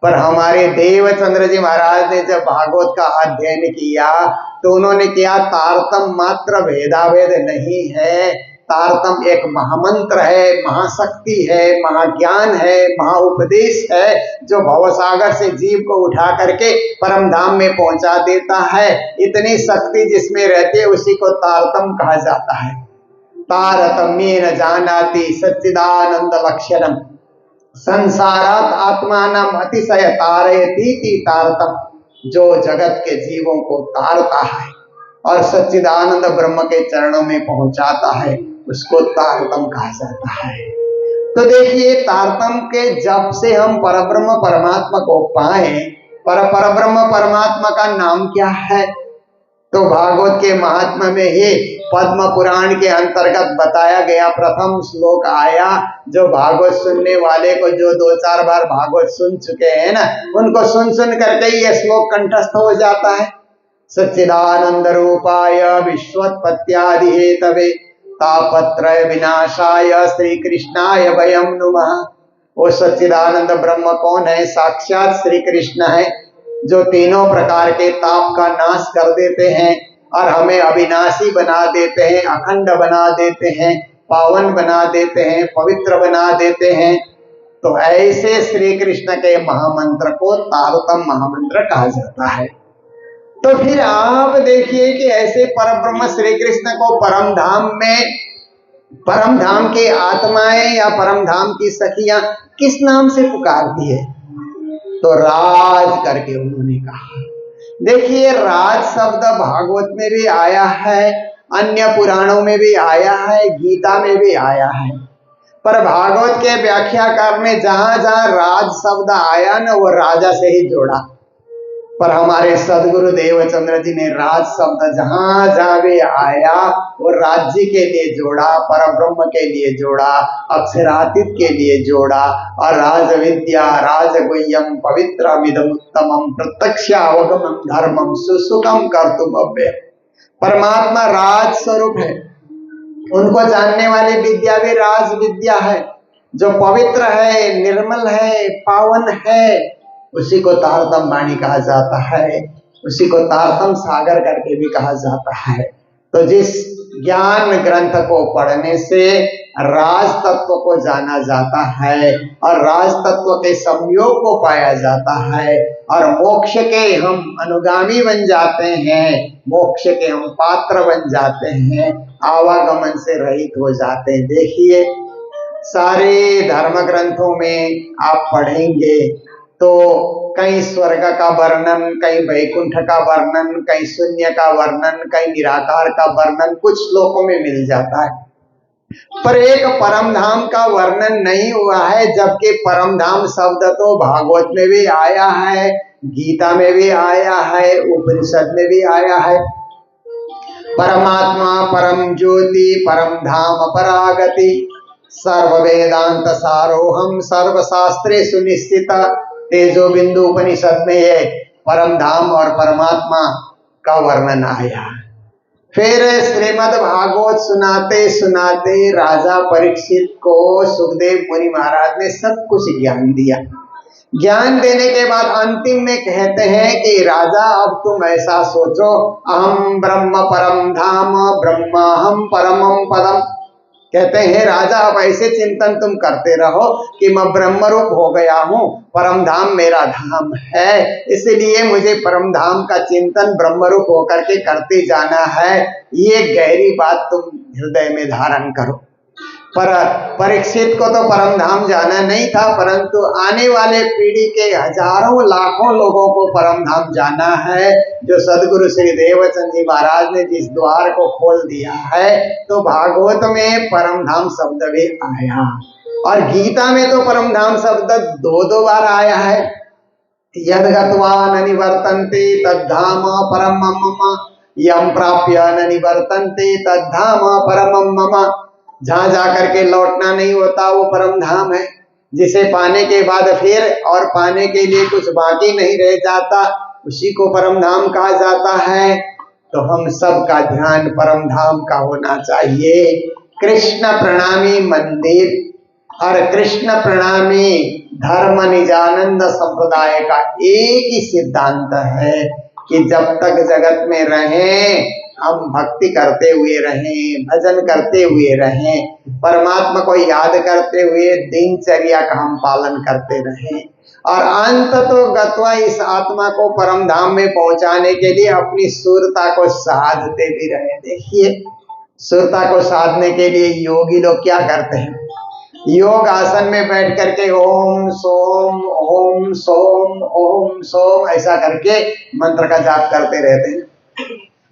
पर हमारे देवचंद्र जी महाराज ने जब भागवत का अध्ययन किया तो उन्होंने किया तारतम मात्र भेदाभेद नहीं है, तारतम एक महामंत्र है, महाशक्ति है, महाज्ञान है, महाउपदेश है, जो भवसागर से जीव को उठा करके परम धाम में पहुंचा देता है। इतनी शक्ति जिसमें रहती है उसी को तारतम कहा जाता है। तारतम्येन जानाति सच्चिदानंद लक्षणम संसारात आत्मानम अतिशय तारयतीति तारतम, जो जगत के जीवों को तारता है और सच्चिदानंद ब्रह्म के चरणों में पहुंचाता है, उसको तारतम कहा जाता है। तो देखिए, तारतम के जप से हम परब्रह्म परमात्मा को पाए। परब्रह्म परमात्मा का नाम क्या है? तो भागवत के महात्मा में ही पद्म पुराण के अंतर्गत बताया गया प्रथम श्लोक आया, जो भागवत सुनने वाले को, जो 2-4 बार भागवत सुन चुके हैं ना, उनको सुन करके ही यह श्लोक कंठस्थ हो जाता है। सच्चिदानंद रूपाय विश्वोत्पत्त्यादि हेतवे तापत्रय विनाशाय श्री कृष्णाय वयं नुमः। वो सच्चिदानंद ब्रह्म कौन है? साक्षात श्री कृष्ण है, जो तीनों प्रकार के ताप का नाश कर देते हैं और हमें अविनाशी बना देते हैं, अखंड बना देते हैं, पावन बना देते हैं, पवित्र बना देते हैं। तो ऐसे श्री कृष्ण के महामंत्र को तारतम महामंत्र कहा जाता है। तो फिर आप देखिए कि ऐसे परब्रह्म श्री कृष्ण को परम धाम के आत्माएं या परम धाम की सखियां किस नाम से पुकारती है? तो राज करके उन्होंने कहा। देखिए, राज शब्द भागवत में भी आया है, अन्य पुराणों में भी आया है, गीता में भी आया है। पर भागवत के व्याख्याकार ने जहां जहां राज शब्द आया ना, वो राजा से ही जोड़ा। पर हमारे सदगुरु देवचंद्र जी ने राज शब्द जहां जहां भी आया वो राज्य के लिए जोड़ा, परब्रह्म के लिए जोड़ा, अक्षरातीत के लिए जोड़ा, और राज विद्या राजगुह्यम पवित्रमिदमुत्तमम प्रत्यक्षावगमं धर्मम सुसुखम कर्तुमव्यय। परमात्मा राज स्वरूप है, उनको जानने वाली विद्या भी राज विद्या है, जो पवित्र है, निर्मल है, पावन है, उसी को तारतम वाणी कहा जाता है, उसी को तारतम सागर करके भी कहा जाता है। तो जिस ज्ञान ग्रंथ को पढ़ने से राज तत्व को जाना जाता है और राज तत्व के संयोग को पाया जाता है और मोक्ष के हम अनुगामी बन जाते हैं, मोक्ष के हम पात्र बन जाते हैं, आवागमन से रहित हो जाते हैं। देखिए, सारे धर्म ग्रंथों में आप पढ़ेंगे तो कहीं स्वर्ग का वर्णन, कहीं वैकुंठ का वर्णन, कहीं शून्य का वर्णन, कहीं निराकार का वर्णन कुछ श्लोकों में मिल जाता है, पर एक परम धाम का वर्णन नहीं हुआ है। जबकि परम धाम शब्द तो भागवत में भी आया है, गीता में भी आया है, उपनिषद में भी आया है। परमात्मा परम ज्योति परम धाम परागति सर्व वेदांत सारोहम सर्वशास्त्रे सुनिश्चित। तेजो बिंदु उपनिषद में है परम धाम और परमात्मा का वर्णन आया। फिर श्रीमद् भागवत सुनाते सुनाते राजा परीक्षित को सुखदेव मुनि महाराज ने सब कुछ ज्ञान दिया। ज्ञान देने के बाद अंतिम में कहते हैं कि राजा, अब तुम ऐसा सोचो, अहम ब्रह्म परम धाम ब्रह्माहम परमम पदम। कहते हैं राजा, अब ऐसे चिंतन तुम करते रहो कि मैं ब्रह्म रूप हो गया हूँ, परम धाम मेरा धाम है, इसलिए मुझे परम धाम का चिंतन ब्रह्म रूप होकर के करते जाना है। ये गहरी बात तुम हृदय में धारण करो। पर परीक्षित को तो परम धाम जाना नहीं था, परंतु आने वाले पीढ़ी के हजारों लाखों लोगों को परम धाम जाना है, जो सदगुरु श्री देवचंद जी महाराज ने जिस द्वार को खोल दिया है। तो भागवत में परम धाम शब्द भी आया और गीता में तो परम धाम शब्द 2 बार आया है। यद गत्वा न निवर्तन्ते तद्धाम परमं मम, यम प्राप्य न निवर्तन्ते तद्धाम परमं मम। जहां जाकर के लौटना नहीं होता वो परम धाम है, जिसे पाने के बाद फिर और पाने के लिए कुछ बाकी नहीं रह जाता, उसी को परम धाम कहा जाता है। तो हम सब का ध्यान परम धाम का होना चाहिए। कृष्ण प्रणामी मंदिर और कृष्ण प्रणामी धर्म निजानंद संप्रदाय का एक ही सिद्धांत है कि जब तक जगत में रहें हम भक्ति करते हुए रहें, भजन करते हुए रहें, परमात्मा को याद करते हुए दिनचर्या का हम पालन करते रहें और अंत तो गत्वा इस आत्मा को परम धाम में पहुंचाने के लिए अपनी सुरता को साधते भी रहे। देखिए, सुरता को साधने के लिए योगी लोग क्या करते हैं, योग आसन में बैठ करके ओम सोम ओम सोम ओम सोम ऐसा करके मंत्र का जाप करते रहते हैं।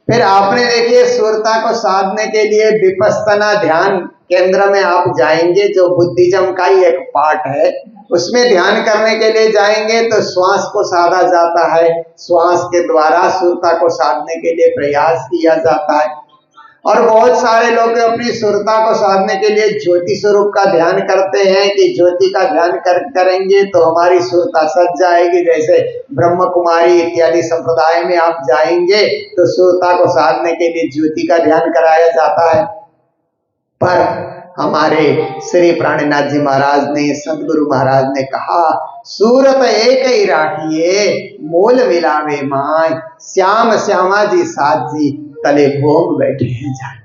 फिर आपने देखिए सुरता को साधने के लिए विपस्सना ध्यान केंद्र में आप जाएंगे, जो बुद्धिज्म का ही एक पार्ट है, उसमें ध्यान करने के लिए जाएंगे तो श्वास को साधा जाता है, श्वास के द्वारा सुरता को साधने के लिए प्रयास किया जाता है। और बहुत सारे लोग अपनी सुरता को साधने के लिए ज्योति स्वरूप का ध्यान करते हैं कि ज्योति का ध्यान करेंगे तो हमारी सुरता सज जाएगी। जैसे ब्रह्म कुमारी इत्यादि संप्रदाय में आप जाएंगे तो सुरता को साधने के लिए ज्योति का ध्यान कराया जाता है। पर हमारे श्री प्राणनाथ जी महाराज ने, सदगुरु महाराज ने कहा, सूरत एक ही राखिए मोल मिलावे माय, श्याम श्यामा जी साथ जी तले भोग बैठे हैं जाए।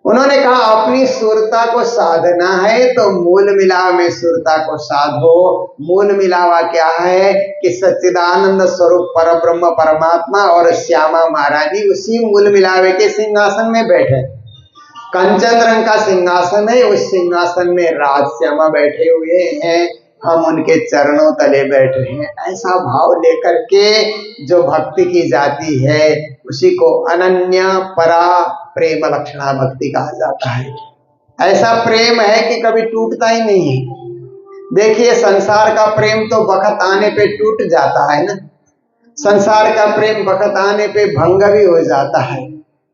उन्होंने कहा अपनी सुरता को साधना है तो मूल मिलावा में सुरता को साधो। मूल मिलावा क्या है कि सच्चिदानंद स्वरूप परब्रह्म परमात्मा और श्यामा महारानी उसी मूल मिलावे के सिंहासन में बैठे। कंचन रंग का सिंहासन है, उस सिंहासन में राज श्यामा बैठे हुए हैं, हम उनके चरणों तले बैठे हैं। ऐसा भाव लेकर के जो भक्ति की जाती है उसी को अनन्य परा प्रेम लक्षणा भक्ति कहा जाता है। ऐसा प्रेम है कि कभी टूटता ही नहीं है। देखिए संसार का प्रेम तो वक्त आने पे टूट जाता है ना, संसार का प्रेम वक्त आने पे भंग भी हो जाता है,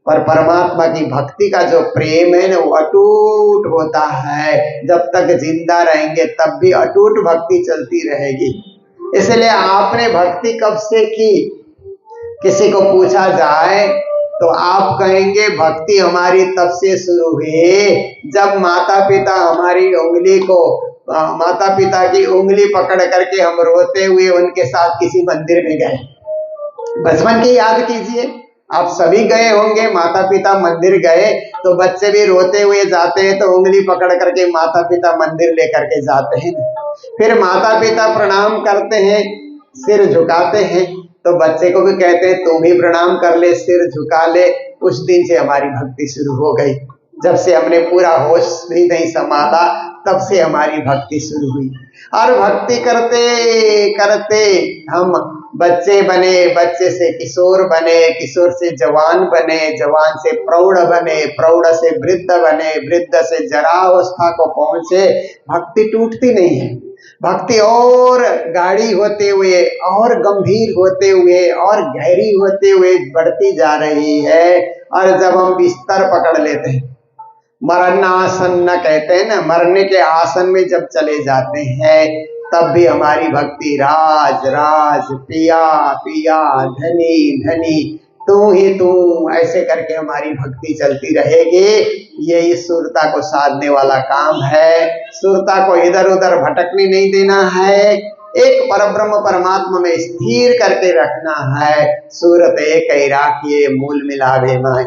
पर परमात्मा की भक्ति का जो प्रेम है ना वो अटूट होता है। जब तक जिंदा रहेंगे तब भी अटूट भक्ति चलती रहेगी। इसलिए आपने भक्ति कब से की, किसी को पूछा जाए तो आप कहेंगे भक्ति हमारी तब से शुरू हुई जब माता पिता हमारी उंगली को, माता पिता की उंगली पकड़ करके हम रोते हुए उनके साथ किसी मंदिर में गए। बचपन की याद कीजिए, आप सभी गए होंगे, माता पिता मंदिर गए तो बच्चे भी रोते हुए जाते हैं तो उंगली पकड़ करके माता पिता मंदिर लेकर के जाते हैं। फिर माता पिता प्रणाम करते हैं, सिर झुकाते हैं, तो बच्चे को भी कहते हैं तुम भी प्रणाम कर ले, सिर झुका ले। उस दिन से हमारी भक्ति शुरू हो गई। जब से हमने पूरा होश भी नहीं संभाला तब से हमारी भक्ति शुरू हुई। और भक्ति करते करते हम बच्चे बने, बच्चे से किशोर बने, किशोर से जवान बने, जवान से प्रौढ़ बने, प्रौढ़ से वृद्ध बने, वृद्ध से जरावस्था को पहुंचे। भक्ति टूटती नहीं है, भक्ति और गाढ़ी होते हुए और गंभीर होते हुए और गहरी होते हुए बढ़ती जा रही है। और जब हम बिस्तर पकड़ लेते हैं, मरणासन्न कहते हैं ना, मरने के आसन में जब चले जाते हैं तब भी हमारी भक्ति राज राज पिया पिया धनी धनी तू ही तू ऐसे करके हमारी भक्ति चलती रहेगी। यही सुरता को साधने वाला काम है। सुरता को इधर उधर भटकने नहीं देना है, एक परब्रह्म परमात्मा में स्थिर करके रखना है। सूरत एक ही राखिए मूल मिलावे माय,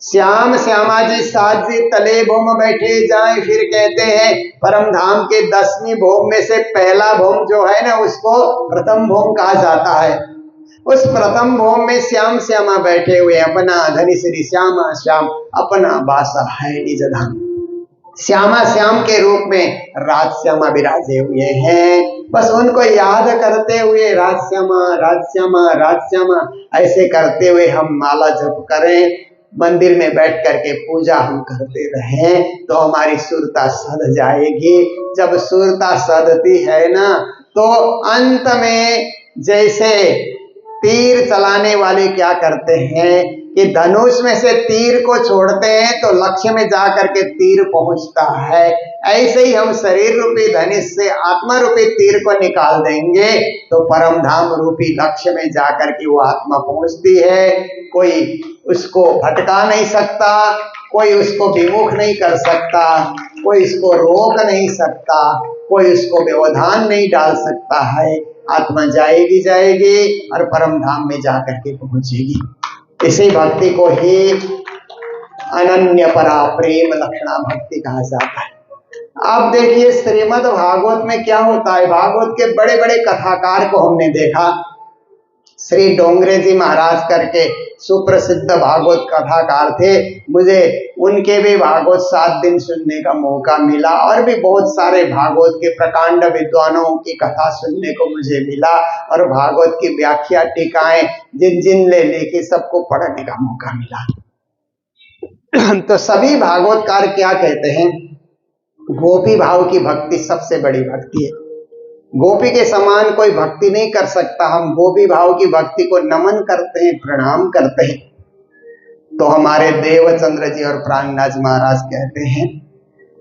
श्याम श्यामा जी साथ जी तले भोम बैठे जाए। फिर कहते हैं परम धाम के 10वीं भोम में से पहला भोम जो है ना उसको प्रथम भोम कहा जाता है। उस प्रथम भोम में श्याम श्यामा बैठे हुए, अपना धनी श्री श्यामा श्याम अपना बासा है निज धाम। श्यामा श्याम के रूप में राज श्यामा विराजे हुए हैं। बस उनको याद करते हुए राज श्यामा राज श्यामा राज श्यामा ऐसे करते हुए हम माला जप करें, मंदिर में बैठ करके पूजा हम करते रहें तो हमारी सुरता सध जाएगी। जब सुरता सधती है ना तो अंत में जैसे तीर चलाने वाले क्या करते हैं कि धनुष में से तीर को छोड़ते हैं तो लक्ष्य में जा करके तीर पहुंचता है। ऐसे ही हम शरीर रूपी धनुष से आत्मा रूपी तीर को निकाल देंगे तो परम धाम रूपी लक्ष्य में जा करके वो आत्मा पहुंचती है। कोई उसको भटका नहीं सकता, कोई उसको विमुख नहीं कर सकता, कोई इसको रोक नहीं सकता, कोई उसको व्यवधान नहीं डाल सकता है। आत्मा जाएगी जाएगी और परम धाम में जाकर के पहुंचेगी। इसी भक्ति को ही अनन्य परा प्रेम लक्षणा भक्ति कहा जाता है। अब देखिए श्रीमद् भागवत में क्या होता है। भागवत के बड़े बड़े कथाकार को हमने देखा। श्री डोंगरे जी महाराज करके सुप्रसिद्ध भागवत कथाकार थे। मुझे उनके भी भागवत 7 दिन सुनने का मौका मिला और भी बहुत सारे भागवत के प्रकांड विद्वानों की कथा सुनने को मुझे मिला और भागवत की व्याख्या टीकाएं जिन जिन ने लिखी सबको पढ़ने का मौका मिला। तो सभी भागवतकार क्या कहते हैं, गोपी भाव की भक्ति सबसे बड़ी भक्ति है। गोपी के समान कोई भक्ति नहीं कर सकता। हम गोपी भाव की भक्ति को नमन करते हैं, प्रणाम करते हैं। तो हमारे देवचंद्र जी और प्राणनाथ महाराज कहते हैं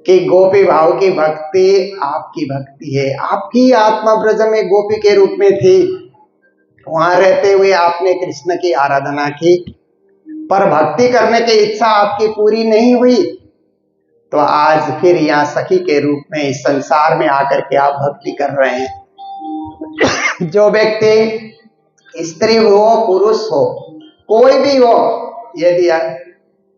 कि गोपी भाव की भक्ति आपकी भक्ति है। आपकी आत्मा ब्रज में गोपी के रूप में थी, वहां रहते हुए आपने कृष्ण की आराधना की, पर भक्ति करने की इच्छा आपकी पूरी नहीं हुई, तो आज फिर यहाँ सखी के रूप में इस संसार में आकर के आप भक्ति कर रहे हैं। जो व्यक्ति स्त्री हो पुरुष हो कोई भी हो, यदि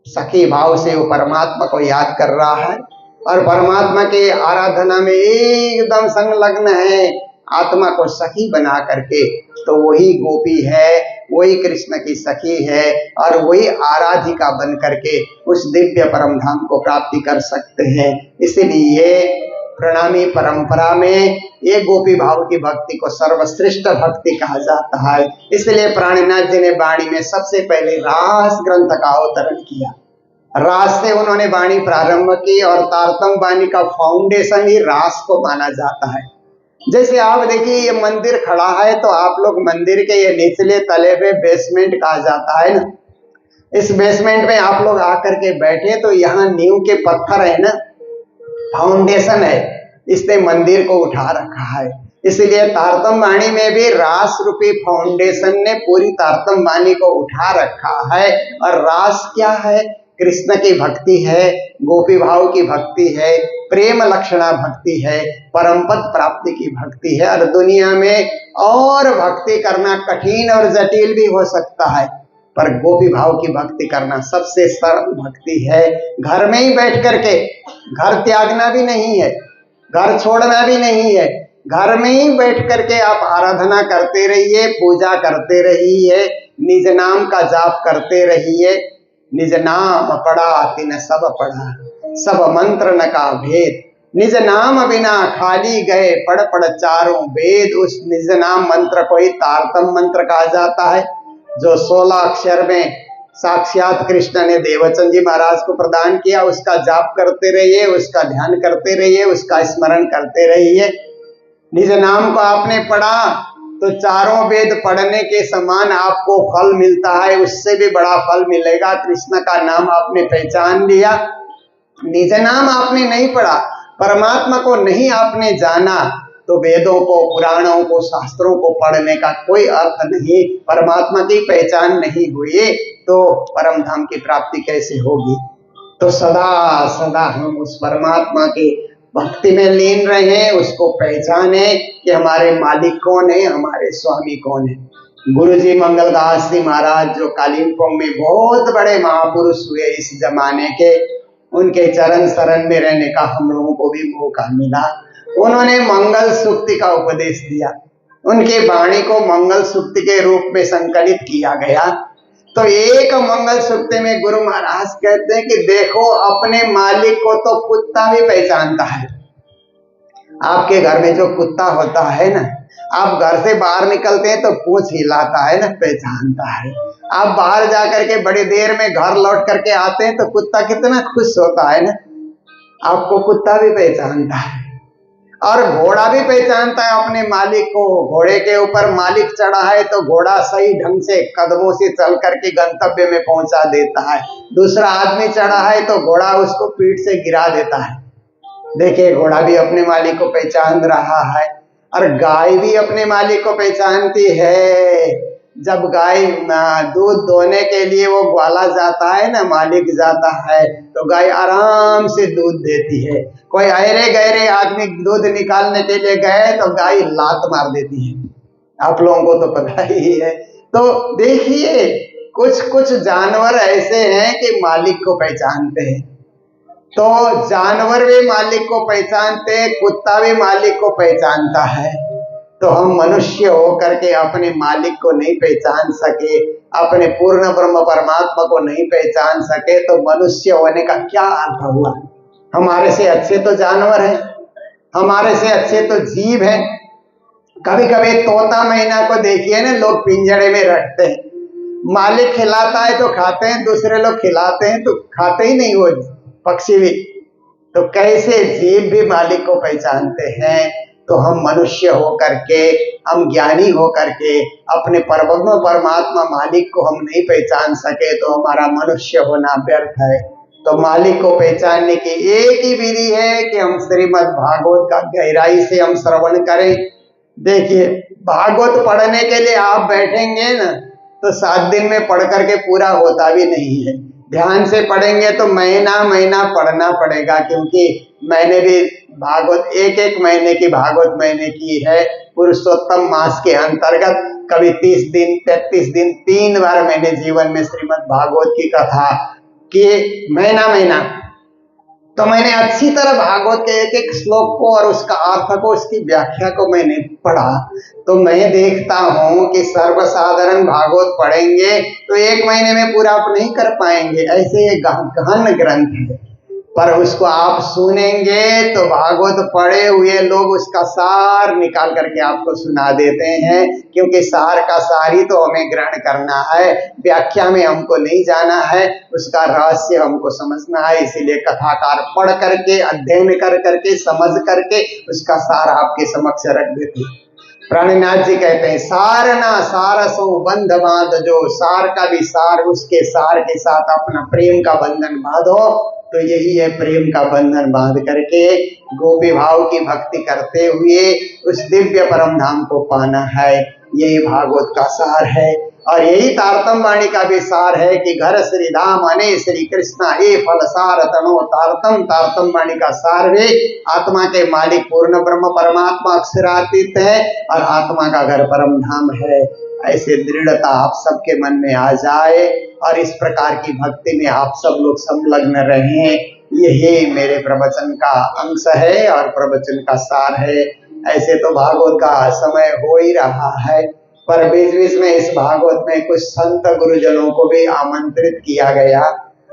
सखी भाव से वो परमात्मा को याद कर रहा है और परमात्मा के आराधना में एकदम संलग्न है, आत्मा को सखी बना करके, तो वही गोपी है, वही कृष्ण की सखी है और वही आराधिका बन करके उस दिव्य परम धाम को प्राप्ति कर सकते हैं। इसलिए प्रणामी परंपरा में ये गोपी भाव की भक्ति को सर्वश्रेष्ठ भक्ति कहा जाता है। इसलिए प्राणनाथ जी ने वाणी में सबसे पहले रास ग्रंथ का अवतरण किया। रास से उन्होंने वाणी प्रारंभ की और तारतम वाणी का फाउंडेशन ही रास को माना जाता है। जैसे आप देखिए ये मंदिर खड़ा है तो आप लोग मंदिर के ये निचले तले पे बेसमेंट कहा जाता है ना, इस बेसमेंट में आप लोग आकर के बैठे तो यहाँ नींव के पत्थर है ना, फाउंडेशन है, इसने मंदिर को उठा रखा है। इसलिए तारतम वाणी में भी रास रूपी फाउंडेशन ने पूरी तारतम वाणी को उठा रखा है। और रास क्या है, कृष्ण की भक्ति है, गोपी भाव की भक्ति है, प्रेम लक्षणा भक्ति है, परम पद प्राप्ति की भक्ति है। और दुनिया में और भक्ति करना कठिन और जटिल भी हो सकता है, पर गोपी भाव की भक्ति करना सबसे सरल भक्ति है। घर में ही बैठ करके, घर त्यागना भी नहीं है, घर छोड़ना भी नहीं है, घर में ही बैठ करके आप आराधना करते रहिए, पूजा करते रहिए, निज नाम का जाप करते रहिए। निज नाम पढ़ा तिन सब पढ़ा, सब मंत्र न का भेद, निज नाम बिना खाली गए, पढ़ पढ़ चारों वेद। उस निज नाम मंत्र को ही तारतम मंत्र कहा जाता है, जो 16 अक्षर में साक्षात कृष्ण ने देवचंद जी महाराज को प्रदान किया। उसका जाप करते रहिए, उसका ध्यान करते रहिए, उसका स्मरण करते रहिए। निज नाम को आपने पढ़ा तो चारों वेद पढ़ने के समान आपको फल मिलता है, उससे भी बड़ा फल मिलेगा। कृष्ण का नाम आपने पहचान लिया, निज नाम आपने नहीं पढ़ा, परमात्मा को नहीं आपने जाना, तो वेदों को, पुराणों को, शास्त्रों को पढ़ने का कोई अर्थ नहीं। परमात्मा की पहचान नहीं हुई तो परम धाम की प्राप्ति कैसे होगी। तो सदा सदा हम उस परमात्मा के भक्ति में लीन रहे, उसको पहचाने कि हमारे मालिक कौन है, हमारे स्वामी कौन है। गुरु जी मंगलदास जी महाराज जो कालिम्पोंग में बहुत बड़े महापुरुष हुए इस जमाने के, उनके चरण शरण में रहने का हम लोगों को भी मौका मिला। उन्होंने मंगल सूक्ति का उपदेश दिया, उनकी वाणी को मंगल सूक्ति के रूप में संकलित किया गया। तो एक मंगल सूक्ति में गुरु महाराज कहते हैं कि देखो अपने मालिक को तो कुत्ता भी पहचानता है। आपके घर में जो कुत्ता होता है ना, आप घर से बाहर निकलते हैं तो पूंछ हिलाता है ना, पहचानता है। आप बाहर जाकर के बड़ी देर में घर लौट करके आते हैं तो कुत्ता कितना खुश होता है ना, आपको कुत्ता भी पहचानता है। और घोड़ा भी पहचानता है अपने मालिक को। घोड़े के ऊपर मालिक चढ़ा है तो घोड़ा सही ढंग से कदमों से चल करके गंतव्य में पहुंचा देता है। दूसरा आदमी चढ़ा है तो घोड़ा उसको पीठ से गिरा देता है। देखिए घोड़ा भी अपने मालिक को पहचान रहा है और गाय भी अपने मालिक को पहचानती है। जब गाय दूध दोने के लिए वो ग्वाला जाता है ना, मालिक जाता है, तो गाय आराम से दूध देती है। कोई अरे गहरे आदमी दूध निकालने के लिए गए तो गाय लात मार देती है। आप लोगों को तो पता ही है। तो देखिए, कुछ कुछ जानवर ऐसे हैं कि मालिक को पहचानते हैं। तो जानवर भी मालिक को पहचानते हैं, कुत्ता भी मालिक को पहचानता है। तो हम मनुष्य होकर के अपने मालिक को नहीं पहचान सके, अपने पूर्ण ब्रह्म परमात्मा को नहीं पहचान सके, तो मनुष्य होने का क्या अर्थ हुआ? हमारे से अच्छे तो जानवर हैं, हमारे से अच्छे तो जीव हैं। कभी कभी तोता मैना को देखिए ना, लोग पिंजड़े में रखते हैं, मालिक खिलाता है तो खाते हैं, दूसरे लोग खिलाते हैं तो खाते ही नहीं वो पक्षी भी। तो कैसे जीव भी मालिक को पहचानते हैं, तो हम मनुष्य होकर के, हम ज्ञानी होकर के अपने परब्रह्म परमात्मा मालिक को हम नहीं पहचान सके, तो हमारा मनुष्य होना व्यर्थ है। तो मालिक को पहचानने की एक ही विधि है कि हम श्रीमद् भागवत का गहराई से हम श्रवण करें। देखिए, भागवत पढ़ने के लिए आप बैठेंगे ना, तो 7 दिन में पढ़ करके पूरा होता भी नहीं है। ध्यान से पढ़ेंगे तो महीना महीना पढ़ना पड़ेगा, क्योंकि मैंने भी भागवत एक महीने की भागवत मैंने की है पुरुषोत्तम मास के अंतर्गत। कभी 30 दिन 33 दिन 3 बार मैंने जीवन में श्रीमद् भागवत की कथा की, महीना। तो मैंने अच्छी तरह भागवत के एक श्लोक को और उसका अर्थ को, उसकी व्याख्या को मैंने पढ़ा। तो मैं देखता हूं कि सर्वसाधारण भागवत पढ़ेंगे तो 1 महीने में पूरा आप नहीं कर पाएंगे, ऐसे ये गहन ग्रंथ है। पर उसको आप सुनेंगे तो भागवत पढ़े हुए लोग उसका सार निकाल करके आपको सुना देते हैं, क्योंकि सार का सार ही तो हमें ग्रहण करना है, व्याख्या में हमको नहीं जाना है, उसका रहस्य हमको समझना है। इसीलिए कथाकार पढ़ करके, अध्ययन कर करके, समझ करके उसका सार आपके समक्ष रख देते हैं। प्राणनाथ जी कहते हैं, सार ना सारसो बंध बांध जो, सार का भी सार, उसके सार के साथ अपना प्रेम का बंधन बांधो। तो यही है प्रेम का बंधन बांध करके गोपी भाव की भक्ति करते हुए उस दिव्य परम धाम को पाना है। यही भागवत का सार है। और यही तारतम वाणी का भी सार है कि घर श्री धाम अने श्री कृष्णा ए फल सार तनो तारतम। तारतम वाणी का सार भी आत्मा के मालिक पूर्ण ब्रह्म परमात्मा अक्षरातीत है और आत्मा का घर परम धाम है। ऐसे दृढ़ता आप सबके मन में आ जाए और इस प्रकार की भक्ति में आप सब लोग संलग्न रहें। यही मेरे प्रवचन का अंश है और प्रवचन का सार है। ऐसे तो भागवत का समय हो ही रहा है, पर बीच बीच में इस भागवत में कुछ संत गुरुजनों को भी आमंत्रित किया गया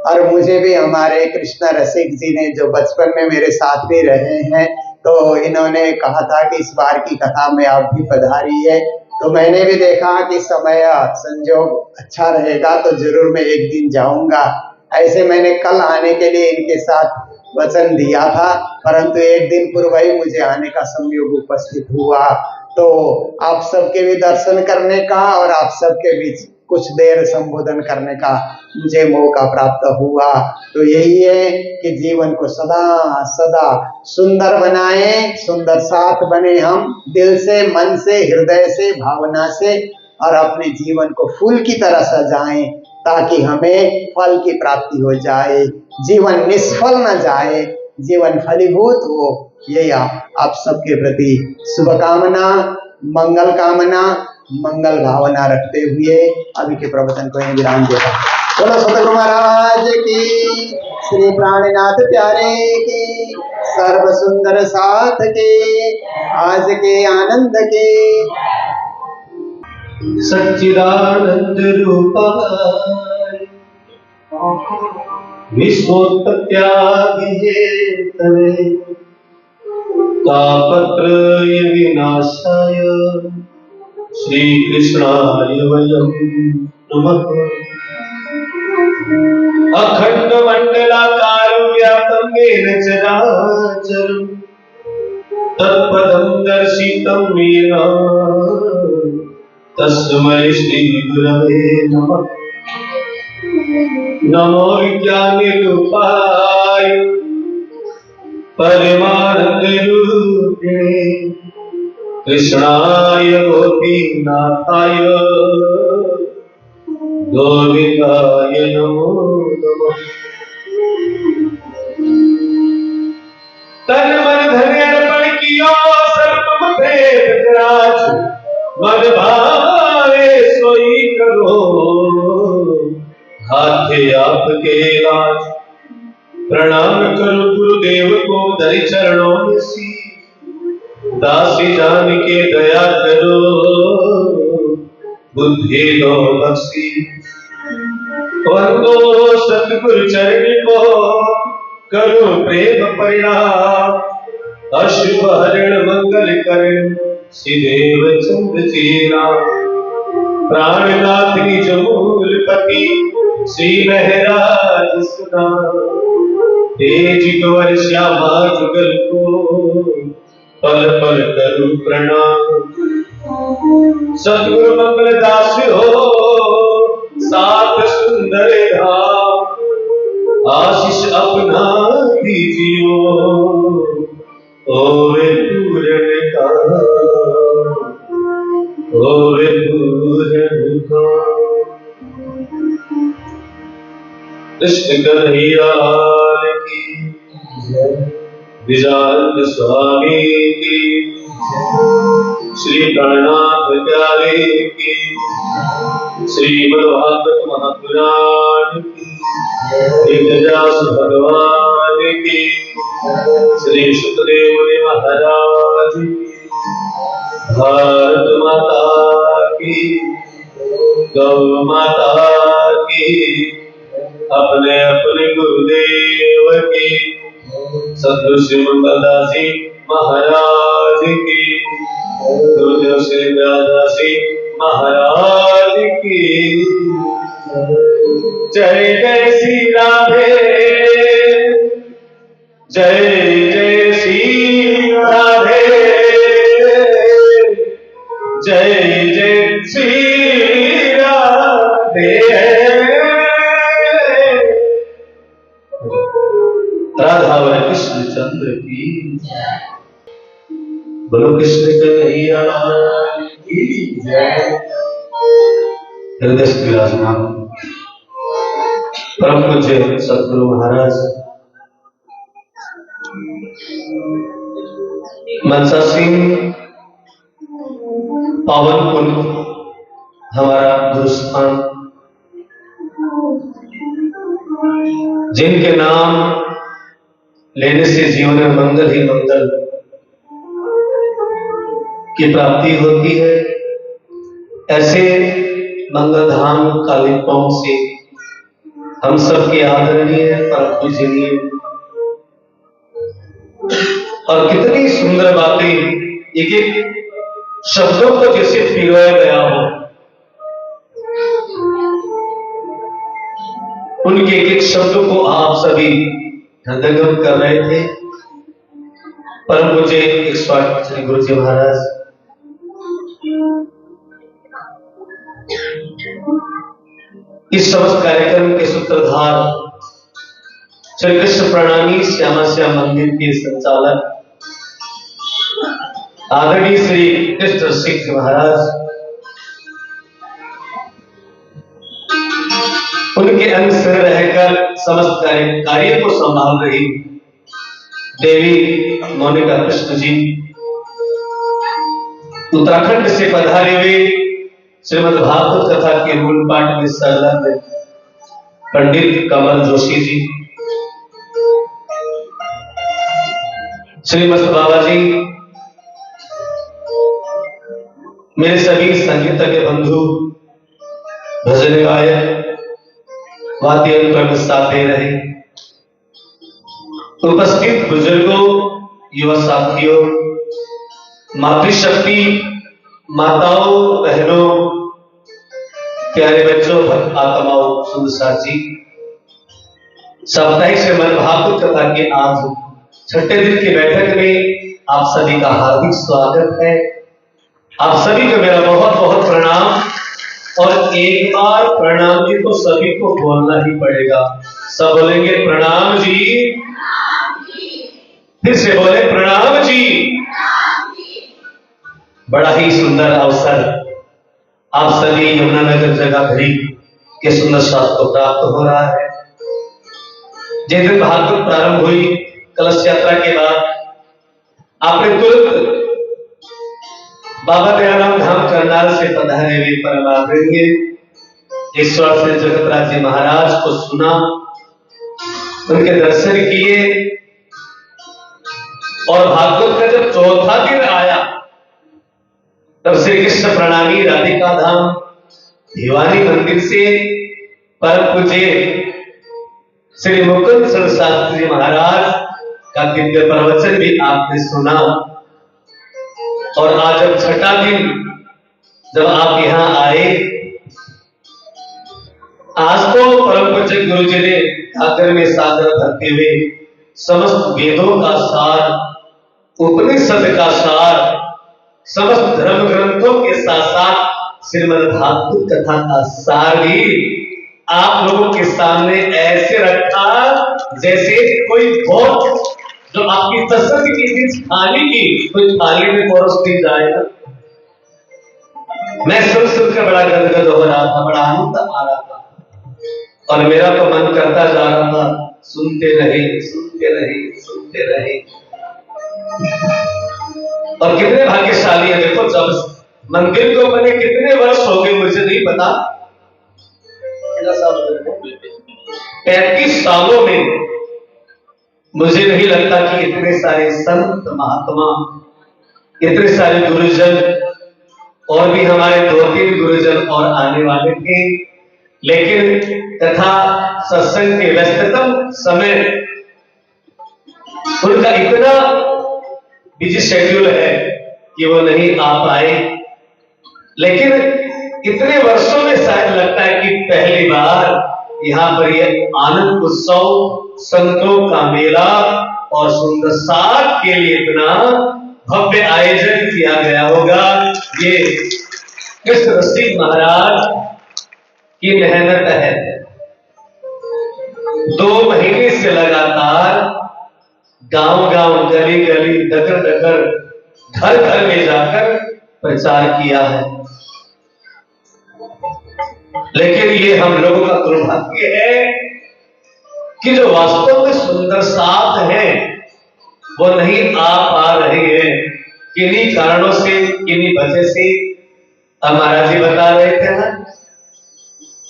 और मुझे भी हमारे कृष्ण रसिक जी ने, जो बचपन में मेरे साथ भी रहे हैं, तो इन्होंने कहा था कि इस बार की कथा में आप भी पधारिए। तो मैंने भी देखा कि समय संजोग अच्छा रहेगा तो जरूर मैं एक दिन जाऊंगा। ऐसे मैंने कल आने के लिए इनके साथ वचन दिया था, परंतु एक दिन पूर्व ही मुझे आने का संयोग उपस्थित हुआ। तो आप सबके भी दर्शन करने का और आप सबके बीच कुछ देर संबोधन करने का मुझे मौका प्राप्त हुआ। तो यही है कि जीवन को सदा सदा सुंदर बनाएं, सुंदर साथ बने हम, दिल से, मन से, हृदय से, भावना से, और अपने जीवन को फूल की तरह सजाएं ताकि हमें फल की प्राप्ति हो जाए, जीवन निष्फल न जाए, जीवन फलीभूत हो। यही आप सबके प्रति शुभकामना, मंगल कामना, मंगल भावना रखते हुए अभी के प्रवचन को यहीं विराम देता। बोलो सतगुरु महाराज की, श्री प्राणनाथ प्यारे की, सर्व सुंदर साथ के, आज के आनंद के। सच्चिदानंद रूपाय विश्वोत्पत्त्यादि हेतवे तापत्रय विनाशाय श्री कृष्णाय वयं नमः। अखंड मंडलाकारं व्याप्तं येन चराचरं तत्पदं दर्शितं येन तस्मै श्री गुरवे नमः। नमो विज्ञानरूपाय परमानंद रूपिणे कृष्णाय गोपीनाथाय गोविंदाय नमो नमः। तन मन धन अर्पण कियो सब तुम प्रेम राज, मन भावे सोई करो हाथे आपके लाज। प्रणाम करो गुरुदेव को दरि चरणों में सी, दासी जान के दया करो बुद्धि दो बख्शी। वंदो सतगुरु चरण को करो प्रेम परिणाम, अशुभ हरण मंगल करण श्रीदेव चंद्र चीरा। प्राणनाथ की जमूल पति श्री महराज सुना, तेज कंवर श्यामा जुगल को पल पल करूं प्रणाम। सतगुरु मंगल दास हो सात सुंदर धाम, आशीष अपना दीजियो ओवे पूरन का, ओवे पूरन का। कृष्ण कन्हैया लाल की जय, विजयानंद स्वामी की, श्री गणनाथ प्यारे की, श्रीमद् भागवत महापुराण की, वेदव्यास भगवान की, श्री सुखदेव महाराज की, भारत माता की, गौ माता की, अपने अपने गुरुदेव की, सदगुरु श्री मंगलदास जी महाराज की, गुरुदेव श्री व्यासदास जी महाराज की। जय जय श्री राधे, जय जय श्री राधे, जय जय श्री राधे। राधा कृष्ण चंद्र की बोलो, कृष्ण कन्हैया लाल की जय। हृदय से विराजमान परम पूज्य सतगुरु महाराज मनसा सिंह पावन पुण्य हमारा गुरुस्थान, जिनके नाम लेने से जीवन में मंगल ही मंगल की प्राप्ति होती है, ऐसे मंगल धाम कालिम्पोंग से हम सबके आदरणीय परम पूजनीय और कितनी सुंदर बातें एक एक शब्दों को जैसे पिरोया गया हो, उनके एक एक शब्दों को आप सभी हृदयगम कर रहे थे। परम पूज्य 108 श्री गुरु जी महाराज इस समस्त कार्यक्रम के सूत्रधार, श्री कृष्ण प्रणामी श्यामा श्याम मंदिर के संचालक आदरणीय श्री कृष्ण सिंह महाराज, उनके अंग से रहकर समस्त कार्य को संभाल रही देवी मोनिका कृष्ण जी, उत्तराखंड से पधारे हुए श्रीमद् भागवत कथा के मूल पाठ में संलग्न पंडित कमल जोशी जी, श्रीमस्त बाबा जी, मेरे सभी संगीतज्ञ बंधु, भजन गायक, वाद्य यंत्र में साथ दे रहे उपस्थित बुजुर्गों, युवा साथियों, मातृशक्ति माताओं, बहनों, प्यारे बच्चों, भक्त आत्माओं, सुंदर जी, साप्ताहिक श्रीमद् भागवत कथा के आज छठे दिन की बैठक में आप सभी का हार्दिक स्वागत है। आप सभी को मेरा बहुत बहुत प्रणाम, और एक बार प्रणाम जी तो सभी को बोलना ही पड़ेगा। सब बोलेंगे प्रणाम जी, फिर से बोले प्रणाम जी। बड़ा ही सुंदर अवसर, आप सभी यमुनानगर जगाधरी के सुंदर स्वास्थ्य को प्राप्त हो रहा है। जिस दिन भागवत प्रारंभ हुई कलश यात्रा के बाद आपने तुरंत बाबा दयाराम धाम करनाल से पधारे हुए परम आदरणीय ईश्वर से जगतराज जी महाराज को सुना, उनके दर्शन किए और भागवत का जब चौथा दिन आया तब श्री कृष्ण प्रणामी राधिका धाम भिवानी मंदिर से परम पूज्य श्री मुकुंद शास्त्री जी महाराज का दिव्य प्रवचन भी आपने सुना। और आज अब छठा दिन जब आप यहां आए, आज तो परम पूज्य गुरु जी ने ठाकर में सागर धरते हुए समस्त वेदों का सार, उपनिषद का सार, समस्त धर्म ग्रंथों के साथ साथ श्रीमद् भागवत कथा का सार भी आप लोगों के सामने ऐसे रखा जैसे कोई भोज जो आपकी तसल्ली की चीज खाने की कोई थाली में परोस दी जाएगा। मैं सुनकर बड़ा गदगद हो रहा था, बड़ा आनंद आ रहा था और मेरा तो मन करता जा रहा था सुनते रहे सुनते रहे सुनते रहे। और कितने भाग्यशाली है, देखो जब मंदिर को बने कितने वर्ष हो गए मुझे नहीं पता, 35 सालों में मुझे नहीं लगता कि इतने सारे संत महात्मा, इतने सारे गुरुजन और भी हमारे 2-3 गुरुजन और आने वाले थे, लेकिन तथा सत्संग के व्यस्ततम समय उनका इतना बिजी शेड्यूल है कि वो नहीं आ पाए। लेकिन इतने वर्षों में शायद लगता है कि पहली बार यहाँ पर ये आनंद उत्सव, संतों का मेला और सुंदर साथ के लिए इतना भव्य आयोजन किया गया होगा। ये कृष्ण रसिक महाराज की मेहनत है। 2 महीने से लगातार गांव-गांव, गली-गली, डगर-डगर, घर-घर में जाकर प्रचार किया है। लेकिन ये हम लोगों का दुर्भाग्य है कि जो वास्तव में सुंदर साथ है वो नहीं आ पा रहे हैं, किन्हीं कारणों से, किन्हीं वजह से। अब महाराज जी बता रहे थे ना,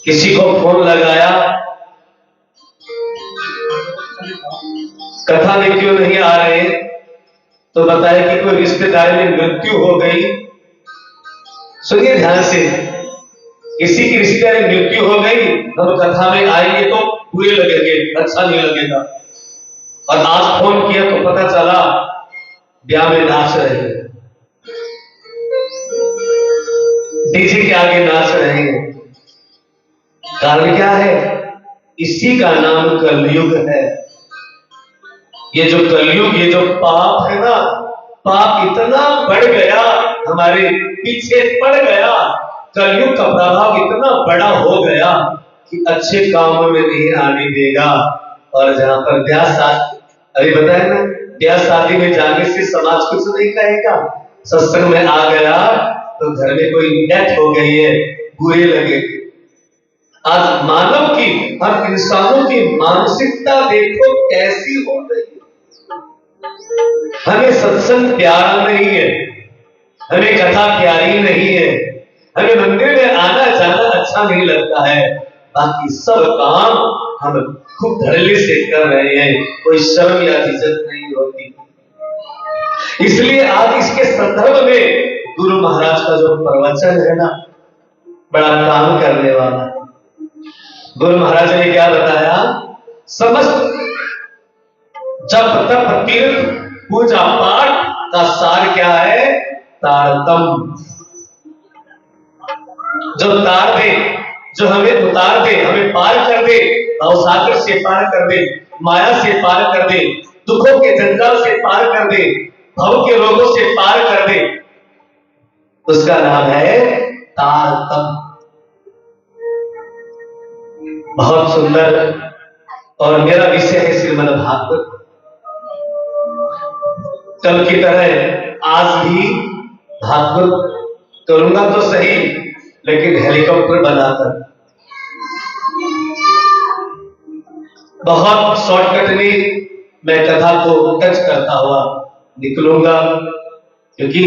किसी को फोन लगाया कथा में क्यों नहीं आ रहे, तो बताया कि कोई रिश्तेदार में मृत्यु हो गई। सुनिए ध्यान से, किसी की रिश्तेदार में मृत्यु हो गई, हम कथा में आएंगे तो बुरे लगेंगे, अच्छा नहीं लगेगा। और आज फोन किया तो पता चला ब्याह में नाच रहे हैं, डीजे के आगे नाच रहे हैं। कारण क्या है? इसी का नाम कलयुग है। ये जो कलयुग, ये जो पाप है ना, पाप इतना बढ़ गया, हमारे पीछे पड़ गया, कलयुग का प्रभाव इतना बड़ा हो गया कि अच्छे कामों में नहीं आने देगा। और जहां पर ब्याह शादी, अभी बताया ना, ब्याह शादी में जाने से समाज कुछ नहीं कहेगा, सत्संग में आ गया तो घर में कोई डेथ हो गई है, बुरे लगेंगे। आज मानव की, हम इंसानों की मानसिकता देखो कैसी हो गई। हमें सत्संग प्यारा नहीं है, हमें कथा प्यारी नहीं है, हमें मंदिर में आना जाना अच्छा नहीं लगता है, बाकी सब काम हम खूब धड़ल्ले से कर रहे हैं, कोई शर्म या इज्जत नहीं होती। इसलिए आज इसके संदर्भ में गुरु महाराज का जो प्रवचन है ना, बड़ा काम करने वाला है। गुरु महाराज ने क्या बताया? समस्त जप तप तीर्थ पूजा पाठ का सार क्या है? तारतम। जो तार दे, जो हमें उतार दे, हमें पार कर दे, भवसागर से पार कर दे, माया से पार कर दे, दुखों के जंजाल से पार कर दे, भव के रोगों से पार कर दे, उसका नाम है तारतम। बहुत सुंदर। और मेरा विषय है श्रीमद् भागवत। कल की तरह आज भी भागवत करूंगा तो सही, लेकिन हेलीकॉप्टर बनाकर, बहुत शॉर्टकट में मैं कथा को टच करता हुआ निकलूंगा, क्योंकि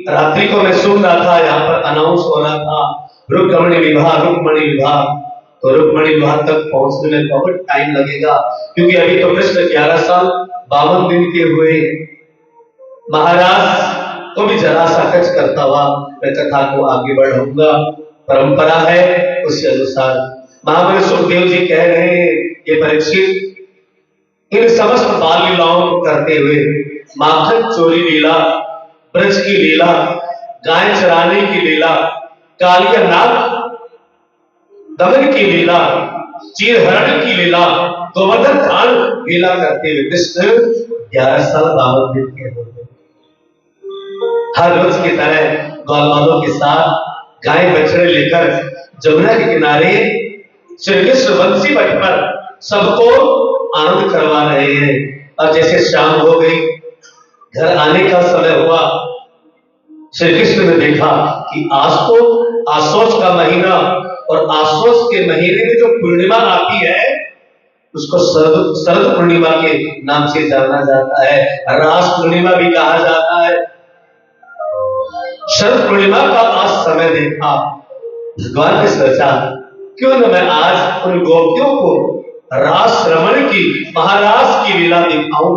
रात्रि को मैं सुन रहा था, यहाँ पर अनाउंस हो रहा था रुक्मणी विवाह, रुक्मणी विवाह। तो रुक्मणी विवाह तक पहुंचने में बहुत टाइम लगेगा, क्योंकि अभी तो कृष्ण 11 साल 52 दिन के हुए। महाराज को भी जरा सा टच करता हुआ मैं कथा को आगे बढ़ाऊंगा। परंपरा है उसके अनुसार महाबली सुखदेव जी कह रहे हैं, ये परीक्षित इन समस्त बाल लीलाओं को करते हुए माखन चोरी लीला, ब्रज की लीला, गाय चराने की लीला, कालिया नाग दमन की लीला, चीरहरण की लीला, गोवर्धन कांड लीला करते हुए कृष्ण 11 साल 52 दिन के हो गए। हर रोज की तरह ग्वालवालों के साथ गाय बछड़े लेकर जमुना के किनारे श्री कृष्ण बंसी बट पर सबको आनंद करवा रहे हैं। और जैसे शाम हो गई, घर आने का समय हुआ, श्री कृष्ण ने देखा कि आज तो आसोच का महीना, और आसोच के महीने में जो पूर्णिमा आती है उसको शरद पूर्णिमा के नाम से जाना जाता है, रास पूर्णिमा भी कहा जाता है। शरद पूर्णिमा का आज समय देखा, भगवान ने सोचा क्यों न मैं आज उन गोपियों को रास रमण की, महारास की लीला दिखाऊं,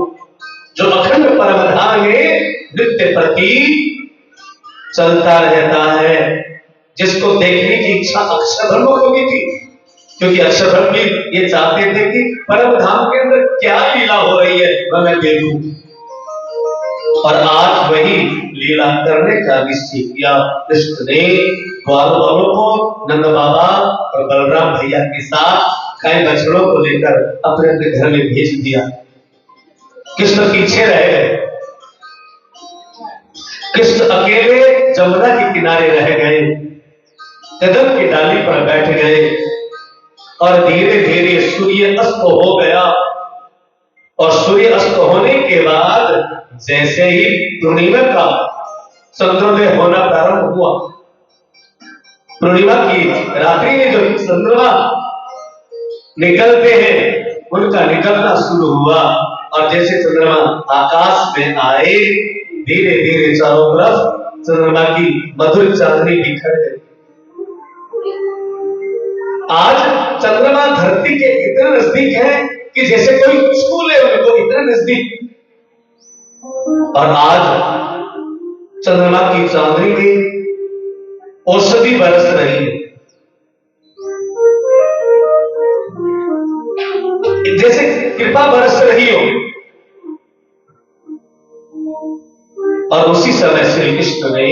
जो अखंड परमधाम में नृत्य प्रति चलता रहता है, जिसको देखने की इच्छा अक्षरब्रह्म को भी थी, क्योंकि अक्षरब्रह्म भी ये चाहते थे कि परमधाम के अंदर क्या लीला हो रही है वह मैं देखूं। और आज वही लीला करने का निश्चय किया। कृष्ण ने ग्वाल वालों को नंद बाबा और बलराम भैया के साथ गाय बछड़ों को लेकर अपने अपने घर में भेज दिया। कृष्ण पीछे रह गए, कृष्ण अकेले जमुना के किनारे रह गए, कदम की डाली पर बैठ गए, और धीरे धीरे सूर्य अस्त हो गया। और सूर्य अस्त होने के बाद जैसे ही पूर्णिमा का चंद्रोदय होना प्रारंभ हुआ, पूर्णिमा की रात्रि में जो चंद्रमा निकलते हैं उनका निकलना शुरू हुआ, और जैसे चंद्रमा आकाश में आए, धीरे धीरे चारों तरफ चंद्रमा की मधुर चांदनी बिखर गई। आज चंद्रमा धरती के इतने नजदीक है कि जैसे कोई स्कूल है उनको इतने नजदीक, और आज चंद्रमा की चांदनी में औषधि बरस रही है, जैसे कृपा बरस रही हो। और उसी समय श्री कृष्ण ने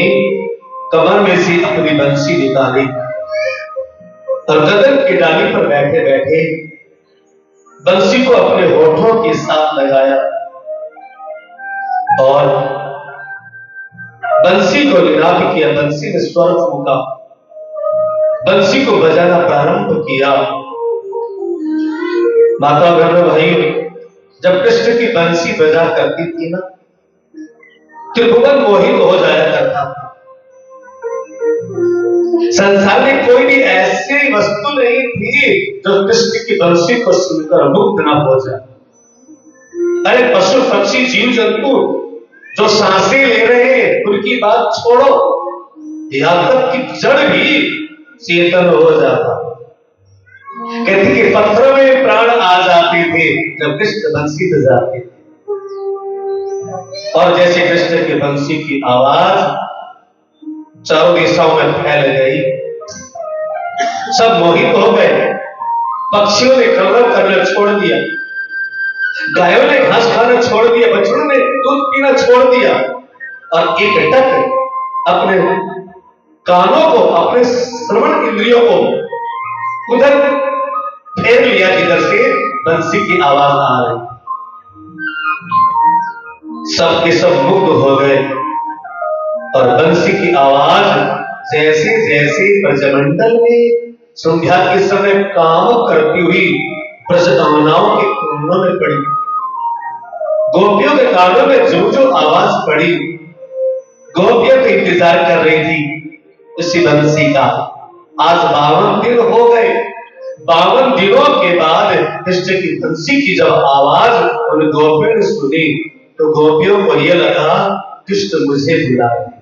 कमर में से अपनी बंसी निकाली और गगन की डाली पर बैठे बैठे बंसी को अपने होठों के साथ लगाया और बंसी को निनाद किया। बंसी ने स्वर फूंका, बंसी को बजाना प्रारंभ किया। माता बहनों भाइयों, जब कृष्ण की बंसी बजा करती थी ना, त्रिभुवन मोहित हो जाया करता था। संसार में कोई भी ऐसी वस्तु नहीं थी जो कृष्ण की बंसी को सुनकर मुक्त न हो जाए। अरे पशु पक्षी जीव जंतु जो सांसें ले रहे हैं उनकी बात छोड़ो, यहां तक कि जड़ भी चेतन हो जाता। कहती कि पत्थरों में प्राण आ जाते थे जब कृष्ण बंसी बजाते थे। और जैसे कृष्ण की बंसी की आवाज चारों दिशाओं में फैल गई, सब मोहित हो गए। पक्षियों ने कलरव करना छोड़ दिया, गायों ने घास खाना छोड़ दिया, बछड़ों ने दूध पीना छोड़ दिया, और एक टक अपने कानों को, अपने श्रवण इंद्रियों को उधर फेर लिया जिधर से बंसी की आवाज आ रही। सब के सब मुग्ध हो गए, और बंसी की आवाज जैसे जैसे ब्रजमंडल में संध्या के समय काम करती हुई ब्रजकामनाओं के कानों में पड़ी, गोपियों के कानों में जो जो आवाज पड़ी, गोपियां तो इंतजार कर रही थी उसी बंसी का। आज 52 दिन हो गए, 52 दिनों के बाद कृष्ण की बंसी की जब आवाज उन गोपियों ने सुनी तो गोपियों को यह लगा कृष्ण मुझे बुला रहे,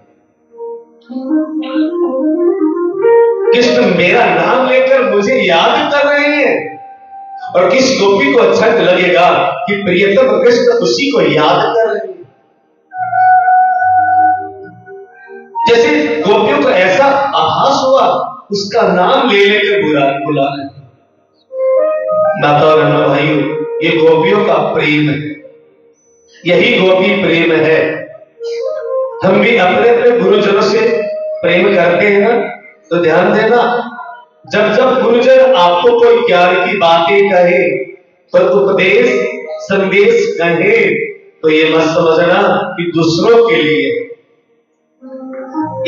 कृष्ण मेरा नाम लेकर मुझे याद कर रहे हैं। और किस गोपी को अच्छा लगेगा कि प्रियतम कृष्ण उसी को याद कर रहे हैं। जैसे गोपियों को ऐसा आभास हुआ उसका नाम ले लेकर बुला रहे। माता और भाइयों, ये गोपियों का प्रेम है, यही गोपी प्रेम है। हम भी अपने अपने गुरुजनों से प्रेम करते हैं ना, तो ध्यान देना, जब जब गुरुजन आपको कोई ज्ञान की बातें कहे, तो उपदेश संदेश कहे, तो ये मत समझना कि दूसरों के लिए,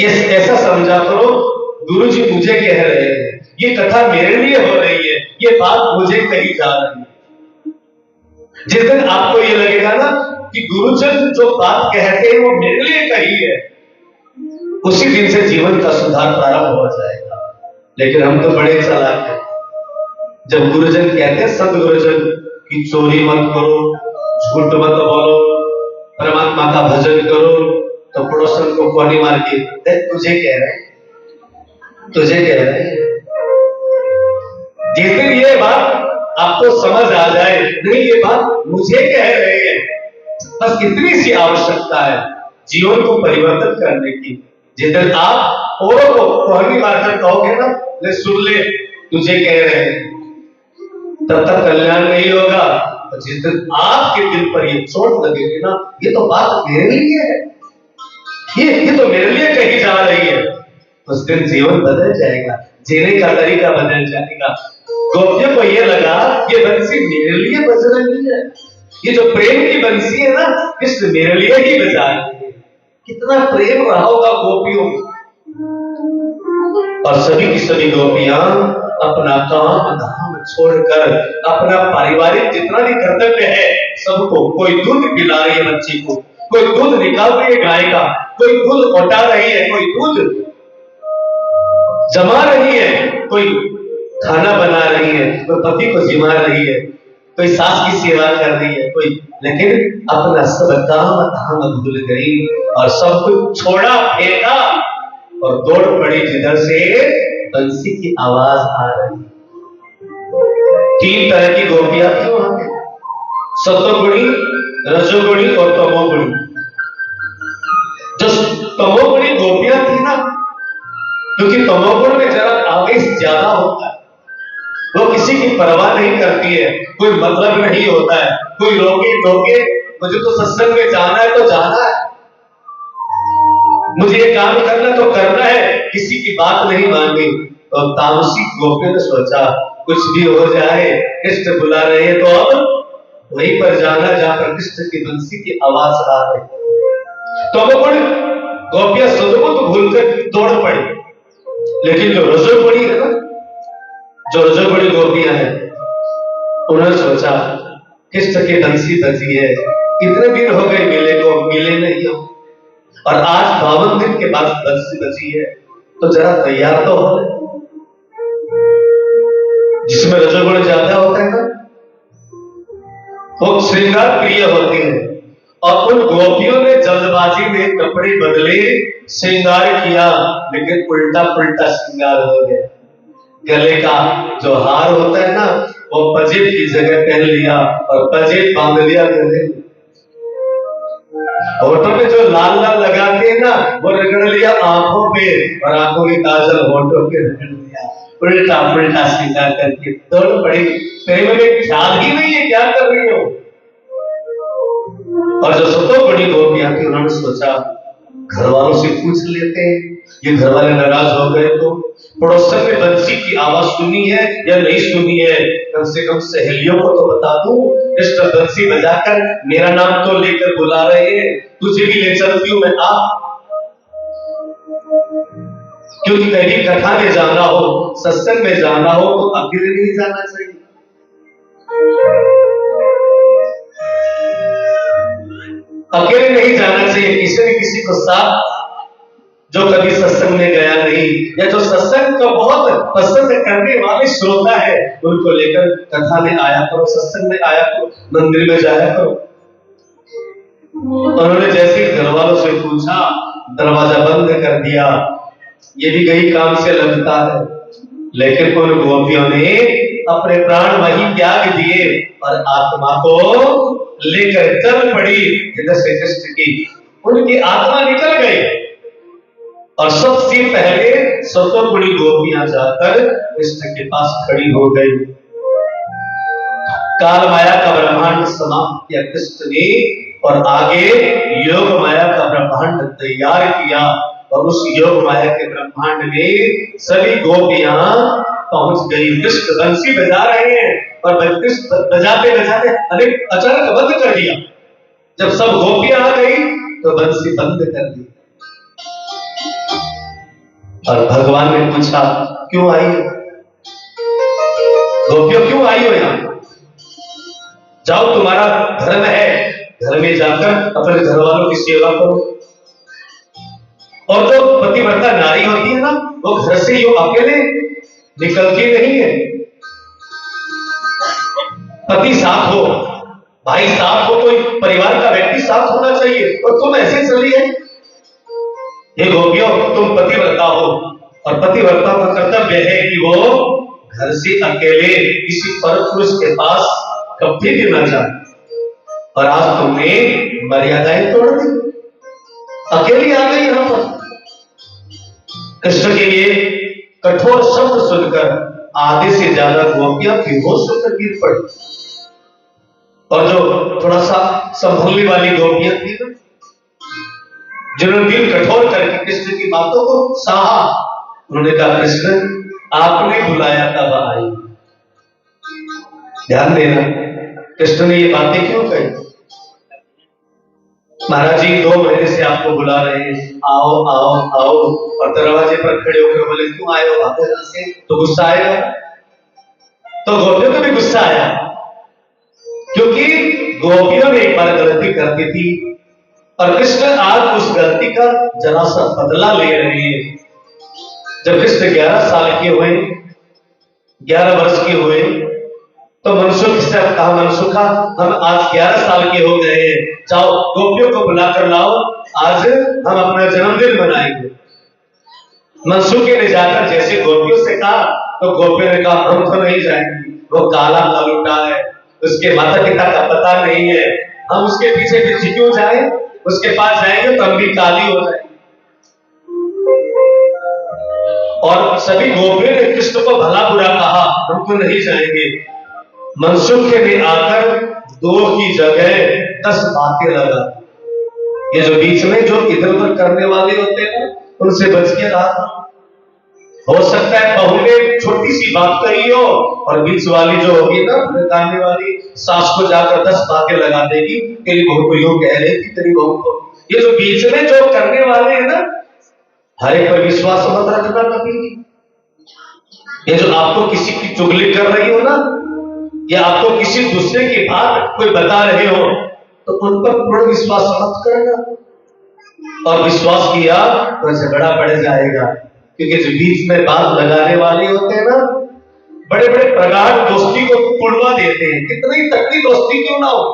ये ऐसा समझा करो गुरु जी मुझे कह रहे हैं, ये कथा मेरे लिए हो रही है, ये बात मुझे कही जा रही है। जिस दिन आपको ये लगेगा ना कि गुरुजन जो बात कहते हैं वो मेरे लिए कही है, उसी दिन से जीवन का सुधार प्रारंभ हो जाएगा। लेकिन हम तो बड़े चालाक हैं, जब गुरुजन कहते हैं, संत गुरुजन की चोरी मत करो, झूठ मत बोलो, परमात्मा का भजन करो, तो पड़ोसन को कोनी मार के तुझे कह रहे हैं, तुझे कह रहे हैं। जिस दिन ये बात आपको समझ आ जाए, नहीं ये बात मुझे कह रहे हैं, बस इतनी सी आवश्यकता है जीवन को परिवर्तन करने की। जिस दिन आप औरों को कोहनी मारकर कहोगे ना, ले सुन ले तुझे कह रहे हैं, तब तक कल्याण नहीं होगा। तो जिस दिन आपके दिल पर ये चोट लगेगी ना, ये तो बात मेरे लिए है, ये तो मेरे लिए कही जा रही है, उस दिन जीवन बदल जाएगा, जीने का तरीका बदल जाएगा। गोपियों को ये लगा ये बंसी मेरे लिए बज रही है, ये जो प्रेम की बंसी है ना, कृष्ण मेरे लिए ही बजा रही है। कितना प्रेम रहा होगा गोपियों में। और सभी की सभी गोपियां अपना काम धाम छोड़कर अपना पारिवारिक जितना भी कर्तव्य है सबको, कोई दूध पिला रही है बच्ची को, कोई दूध निकाल रही है गाय का, कोई दूध उठा रही है, कोई दूध जमा रही है, कोई खाना बना रही है, कोई पति को जिमा रही है, कोई सास की सेवा कर रही है, कोई, लेकिन अपना सब काम धाम भूल गई और सब कुछ छोड़ा फेंका और दौड़ पड़ी जिधर से बंसी की आवाज आ रही। 3 तरह की गोपियां थी वहां पे, सत्वगुणी, रजोगुणी और तमोगुणी। जो तमोगुणी गोपियां थी ना, क्योंकि तमोगुण में जरा आवेश ज्यादा होता है, वो किसी की परवाह नहीं करती है, कोई मतलब नहीं होता है, कोई रोके टोके, मुझे तो सत्संग में जाना है तो जाना है, मुझे ये काम करना तो करना है, किसी की बात नहीं माननी। तो तामसी गोपियों ने सोचा कुछ भी हो जाए, कृष्ण बुला रहे हैं तो अब वहीं पर जाना जहां पर कृष्ण की बंसी की आवाज आ रही। तो अब गोपियां सदबुद्ध भूलकर दौड़ पड़ी। लेकिन जो रजोगुणी है ना, जो रजोगुणी गोपियां हैं, उन्होंने सोचा कृष्ण की बंसी बजी है, इतने दिन हो गए मिले को, मिले नहीं हो, और आज 52 दिन के बाद बंसी बजी है, तो जरा तैयार तो हो। जिसमें रजोगुण ज्यादा होता है ना, वो श्रृंगार प्रिय होती है, और उन गोपियों ने जल्दबाजी में कपड़े बदले, श्रृंगार किया, लेकिन उल्टा पुल्टा श्रृंगार हो गया। गले का जो हार होता है ना, वो पजेब की जगह पहन लिया और पजेब बांध लिया गले। होठों में जो लाल लाल लगाते हैं ना, वो रगड़ लिया आंखों पे, और आंखों की काजल होठों पे रगड़ लिया। उल्टा पुल्टा श्रृंगार करके दौड़ पड़ी। प्रेम में ख्याल ही नहीं है क्या कर रही हो। और जो सतोगुणी गोपियां थी, उन्होंने सोचा घर वालों से पूछ लेते हैं, ये घर वाले नाराज हो गए तो पड़ोसन में बंसी की आवाज सुनी है या नहीं सुनी है, कम से कम सहेलियों को तो बता दूं, कृष्ण बंसी बजाकर मेरा नाम तो लेकर बुला रहे हैं, तुझे भी ले चलती हूं मैं, आ। क्योंकि कहीं कथा में जाना हो, सत्संग में जाना हो, तो अकेले नहीं जाना चाहिए। अकेले नहीं जाना चाहिए, किसी न किसी को साथ जो कभी सत्संग में गया नहीं या जो सत्संग को बहुत पसंद करने वाले श्रोता है, उनको लेकर कथा में आया करो, सत्संग में आया करो, मंदिर में जाया करो। उन्होंने जैसे ही घर वालों से पूछा, दरवाजा बंद कर दिया। ये भी गई काम से लगता है, लेकिन उन गोपियों ने अपने प्राण वहीं त्याग दिए और आत्मा को लेकर चल पड़ी हृदय से कृष्ण की। उनकी आत्मा निकल गई और सबसे पहले सतोगुणी गोपियां जाकर कृष्ण के पास खड़ी हो गई। काल माया का ब्रह्मांड समाप्त किया कृष्ण ने और आगे योग माया का ब्रह्मांड तैयार किया और उस योग माया के ब्रह्मांड में सभी गोपियां पहुंच गई। कृष्ण बंसी बजा रहे हैं और कृष्ण बजाते बजाते अनेक अचानक बंद कर दिया। जब सब गोपियां आ गई तो बंसी बंद कर दी और भगवान ने पूछा, क्यों आई हो गोपियों, क्यों आई हो यहां? जाओ, तुम्हारा धर्म है, घर में जाकर अपने घर वालों की सेवा करो। और जो पतिव्रता नारी होती है ना, वो घर से यूं अकेले निकलती नहीं है। पति साथ हो, भाई साथ हो, कोई परिवार का व्यक्ति साथ होना चाहिए। और तुम ऐसे चली है? ये गोपियों, तुम पतिव्रता हो और पतिव्रता का कर्तव्य है कि वो घर से अकेले किसी पर पुरुष के पास कभी भी न जाए। और आज तुमने मर्यादाएं तोड़ दी, अकेली आ गई यहां पर। कृष्ण के ये कठोर शब्द सुनकर आधे से ज्यादा गोपियां बेहोश होकर गिर पड़ी और जो थोड़ा सा संभलने वाली गोपियां थी ना, जिन्होंने दिल कठोर करके कृष्ण की बातों को सहा, उन्होंने कहा, कृष्ण आपने बुलाया तब आई। ध्यान देना, कृष्ण ने ये बातें क्यों कही? महाराज जी 2 महीने से आपको बुला रहे हैं, आओ आओ आओ, और दरवाजे पर खड़े होकर बोले, क्यों आए हो वापस से? तो गुस्सा आएगा। तो गोपियों को भी गुस्सा आया, क्योंकि गोपियों ने एक बार गलती कर दी थी और कृष्ण आज उस गलती का जरा सा बदला ले रहे हैं। जब कृष्ण 11 साल के हुए, 11 वर्ष के हुए, तो मनसुख से कहा, मनसुखा हम आज 11 साल के हो गए हैं, जाओ गोपियों को बुलाकर लाओ, आज हम अपना जन्मदिन मनाएंगे। मनसुखे ने जाकर जैसे गोपियों से कहा तो गोपियों ने कहा, हम तो नहीं जाएंगे, वो काला कालूटा है, उसके माता पिता का पता नहीं है, हम उसके पीछे पीछे क्यों जाए? उसके पास जाएंगे तो हम भी काली हो जाएंगे। और सभी गोपियों ने कृष्ण को भला बुरा कहा, हम तो नहीं जाएंगे। मनसुख ने आकर 2 की जगह 10 बातें लगा। ये जो बीच में जो इधर उधर करने वाले होते हैं ना, उनसे बच के रहा। हो सकता है बहू ने छोटी सी बात कही हो और बीच वाली जो होगी ना, भड़काने वाली, सास को जाकर 10 बातें लगा देगी, तेरी बहू को यूं कह रही थी, तेरी बहू को। ये जो बीच में जो करने वाले हैं ना, हर एक पर विश्वास मत रखना कभी। ये जो आपको किसी की चुगली कर रही हो ना, या आपको किसी दूसरे की बात कोई बता रहे हो, तो उन पर पूर्ण विश्वास मत करना। और विश्वास किया तो झगड़ा बढ़ जाएगा, क्योंकि जो बीच में बात लगाने वाले होते हैं ना, बड़े बड़े प्रगाढ़ दोस्ती को तोड़वा देते हैं। कितनी तकड़ी दोस्ती क्यों ना हो,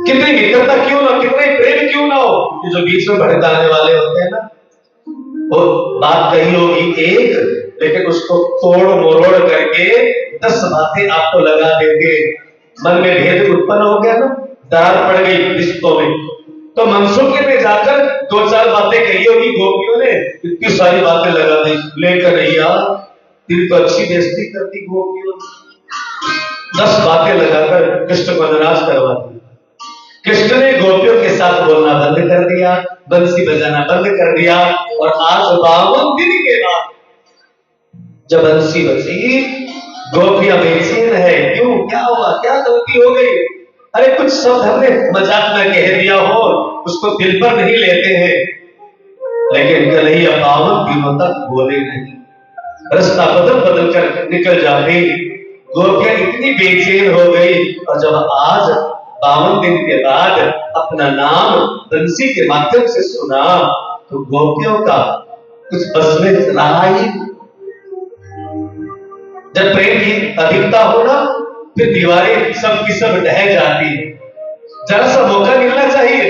कितनी मित्रता क्यों ना, कितने प्रेम क्यों ना हो, जो बीच में भड़काने वाले होते हैं ना, वो बात कही होगी एक, लेकिन उसको तोड़ मरोड़ करके 10 बातें आपको लगा देंगे। मन में भेद उत्पन्न हो गया ना, दरार पड़ गई रिश्तों में। तो मनसुख ने जाकर 2-4 बातें कही होगी गोपियों ने, इतनी सारी बातें लगा दी, लेकर रैया तेरी तो अच्छी बेइज्जती करती गोपियों। 10 बातें लगाकर कृष्ण को नाराज करवा दी। कृष्ण ने गोपियों के साथ बोलना बंद कर दिया, बंसी बजाना बंद कर दिया। और आज 52 दिन के बाद जब बंसी बजी, गोपियां बेचैन है, क्यों, क्या हुआ, क्या गलती हो गई? अरे कुछ शब्द हमने मजाक में कह दिया हो, उसको दिल पर नहीं लेते हैं, लेकिन कन्हैया 52 दिनों तक बोले नहीं, रास्ता बदल बदल कर निकल जाते। गोपियां इतनी बेचैन हो गई और जब आज 52 दिन के बाद अपना नाम बंसी के माध्यम से सुना, तो गोपियों का कुछ बस में रहा ही नहीं। जब प्रेम की अधिकता हो ना, फिर दीवारें सब की सब ढह जाती है। जरा सा मौका मिलना चाहिए,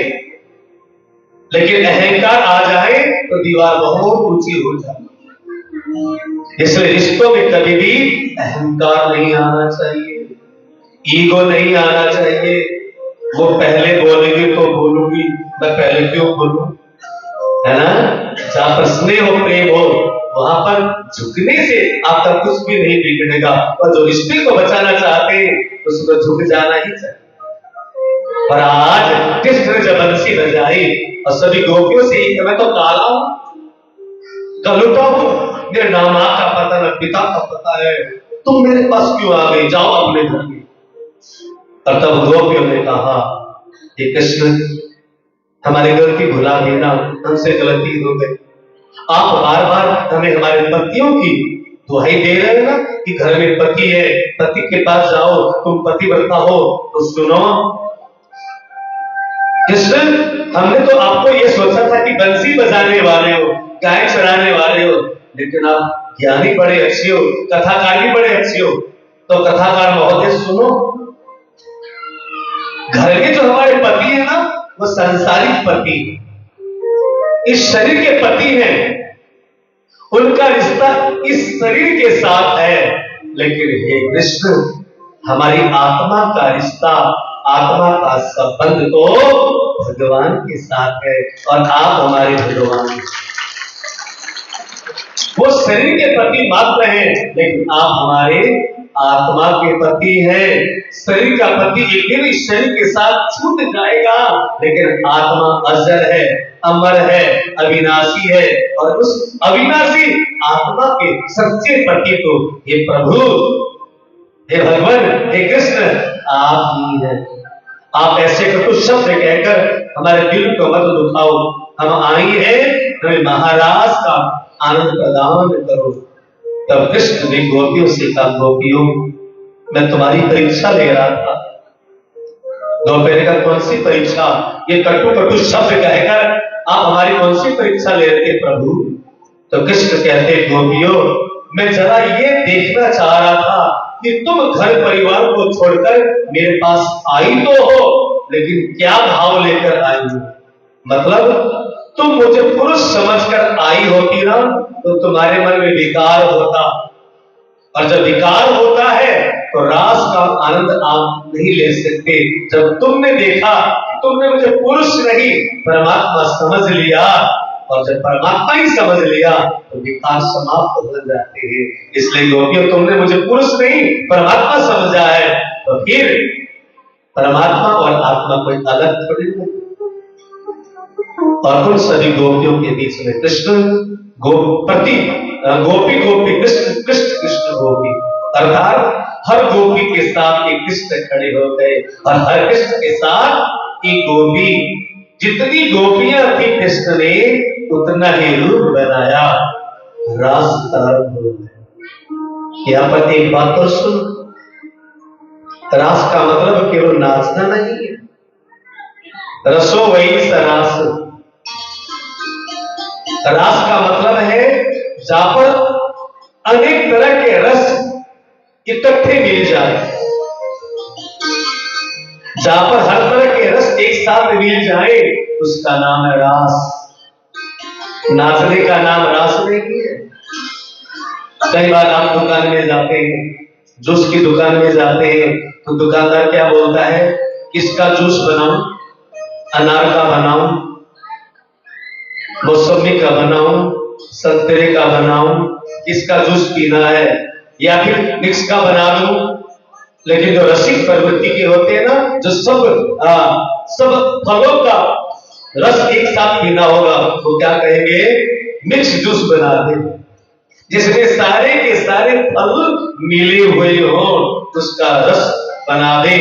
लेकिन अहंकार आ जाए तो दीवार बहुत ऊंची हो जाती है। इसलिए रिश्तों में कभी भी अहंकार नहीं आना चाहिए, ईगो नहीं आना चाहिए। वो पहले बोलेगी तो बोलूंगी, मैं पहले क्यों बोलूं, है ना। जहां पर स्नेह हो, प्रेम हो, वहां पर झुकने से आपका कुछ भी नहीं बिगड़ेगा। और जो रिश्ते को बचाना चाहते हैं उसको झुक जाना ही चाहिए। और आज कृष्ण ने जब बंसी बजाई और सभी गोपियों से मैं तो काला हूं, कलुटा हूं, मेरे ना मां का पता न पिता का पता है, तुम मेरे पास क्यों आ गई, जाओ अपने घर में। और तब गोपियों ने कहा, हे कृष्ण, हमारी गलती भुला देना, हमसे गलती हो गई। आप बार बार हमें हमारे पतियों की दुहाई दे रहे हैं ना कि घर में पति है, पति के पास जाओ, तुम पतिव्रता हो। तो सुनो कृष्ण, हमने तो आपको ये सोचा था कि बंसी बजाने वाले हो, गाय चराने वाले हो, लेकिन आप ज्ञानी बड़े अच्छे हो, कथाकार भी बड़े अच्छे हो। तो कथाकार महोदय सुनो, घर के जो हमारे पति है ना, वो संसारिक पति, इस शरीर के पति हैं, उनका रिश्ता इस शरीर के साथ है। लेकिन हे कृष्ण, हमारी आत्मा का रिश्ता, आत्मा का संबंध तो भगवान के साथ है, और आप हमारे भगवान हैं। वो शरीर के पति मात्र हैं, लेकिन आप हमारे आत्मा के पति हैं। शरीर का पति एक दिन इस शरीर के साथ छूट जाएगा, लेकिन आत्मा अजर है, अमर है, अविनाशी है। और उस अविनाशी आत्मा के सच्चे पति तो हे प्रभु, हे भगवान, हे कृष्ण, आप ही हैं। आप ऐसे कटु शब्द कहकर हमारे दिल को मत दुखाओ। हम आई हैं, हमें महाराज का आनंद प्रदान करो। तब कृष्ण ने गोपियों से कहा, गोपियों, मैं तुम्हारी परीक्षा ले रहा था। गोपियों ने कहा, कौन सी परीक्षा? ये कटु कटु शब्द कहकर आप हमारी कौन सी परीक्षा ले रहे थे प्रभु? तो कृष्ण कहते, गोपियों, मैं जरा ये देखना चाह रहा था कि तुम घर परिवार को छोड़कर मेरे पास आई तो हो, लेकिन क्या भाव लेकर आई हो? मतलब तुम मुझे पुरुष समझकर आई होती ना, तो तुम्हारे मन में विकार होता, और जब विकार होता है तो रास का आनंद आप नहीं ले सकते। जब तुमने देखा, तुमने मुझे पुरुष नहीं परमात्मा समझ लिया, और जब परमात्मा ही समझ लिया तो विकार समाप्त हो जाते हैं। इसलिए गोपियों, तुमने मुझे पुरुष नहीं परमात्मा समझा है, तो फिर परमात्मा और आत्मा कोई अलग थोड़ी नहीं। और उन सभी गोपियों के बीच में कृष्ण गोपति, गोपी गोपी, कृष्ण कृष्ण कृष्ण गोपी, अर्थात हर गोपी के साथ एक कृष्ण खड़े हो गए, और हर कृष्ण के साथ एक गोपी। जितनी गोपियां थी कृष्ण ने उतना ही रूप बनाया, रास प्रारंभ हो गया। यहाँ पर एक बात तो सुन, रास का मतलब केवल नाचना नहीं है। रसो वही सरास, रास का मतलब है जहां पर अनेक तरह के रस इकट्ठे मिल जाए, जहां पर हर तरह के रस एक साथ मिल जाए, उसका नाम है रास। नाचने का नाम रास नहीं है। कई बार आप दुकान में जाते हैं, जूस की दुकान में जाते हैं, तो दुकानदार क्या बोलता है, किसका जूस बनाऊं? अनार का बनाऊं, मौसमी का बनाऊं, संतरे का बनाऊं, किसका जूस पीना है, या फिर मिक्स का बना दूं? लेकिन जो रसिक प्रवृत्ति के होते हैं ना, जो सब फलों का रस एक साथ पीना होगा, तो क्या कहेंगे, मिक्स जूस बना दे, जिसमें सारे के सारे फल मिले हुए हो, उसका रस बना दे।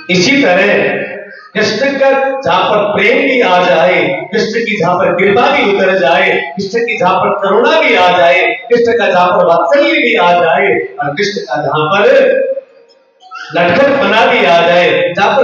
इसी तरह कृष्ण का जहां पर प्रेम भी आ जाए, कृष्ण की जहां पर कृपा भी उतर जाए, कृष्ण की जहां पर करुणा भी आ जाए, कृष्ण का जहां पर वात्सल्य भी आ जाए, और कृष्ण का जहां पर लटकन बना भी आ जाए, जहां पर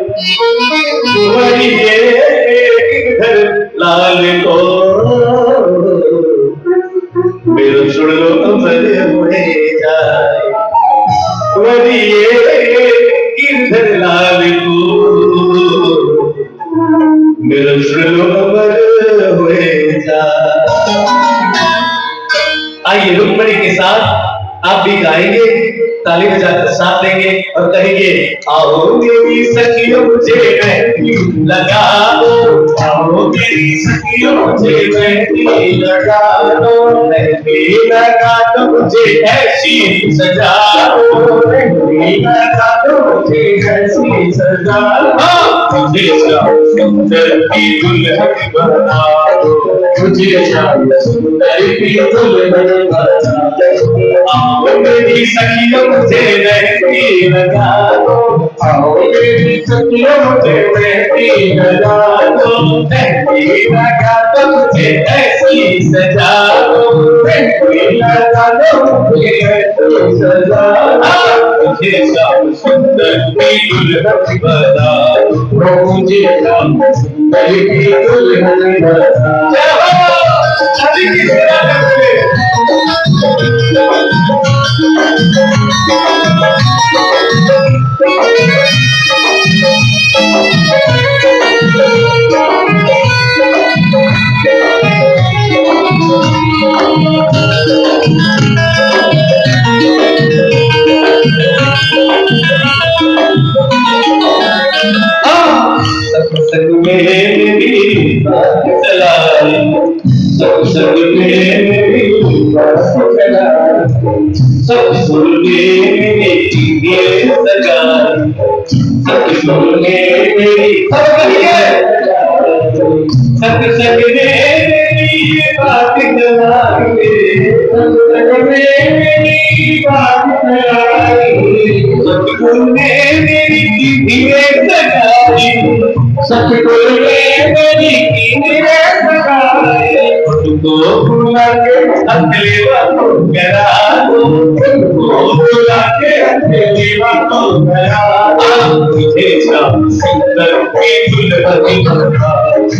आप भी गाएंगे, ताली बजाकर साथ देंगे और कहेंगे आओ मेरी सखियों मुझे मेहंदी लगा दो, आओ मेरी सखियों मुझे मेहंदी लगा दो, मेहंदी लगा दो मुझे ऐसी सजा दो, मेहंदी लगा दो मुझे ऐसी सजा दो, मुझे सुंदर की दुल्हन बना दो, मुझे सुंदर की दुल्हन बना दो, आओ मेरी सखियों मुझे मेहंदी लगा दो, आओ मेरी सखियों मुझे मेहंदी लगा दो, मेहंदी लगा दो मुझे ऐसी सजा दो, मेहंदी लगा दो मुझे ऐसी सजा दो, मुझे श्याम सुंदर की दुल्हन बना दो, मुझे श्याम सुंदर की दुल्हन बना दो। सभी की सेवा करते सत्संग में मेरी बात चलाई, सत्संग में मेरी बात चलाई, सत्संग में मेरी ये सगाई, सत्संग में मेरी सत्संग में मेरी बात चलाई, सत्संग में मेरी बात चलाई, सत्संग में मेरी ये सगाई, सतगुरु ने मेरी कीने सगाई, उनको बुला के अगली बातों करा दो, उनको बुला के अगली बातों करा दो, मुझे श्याम सुंदर की दुल्हन बना दो,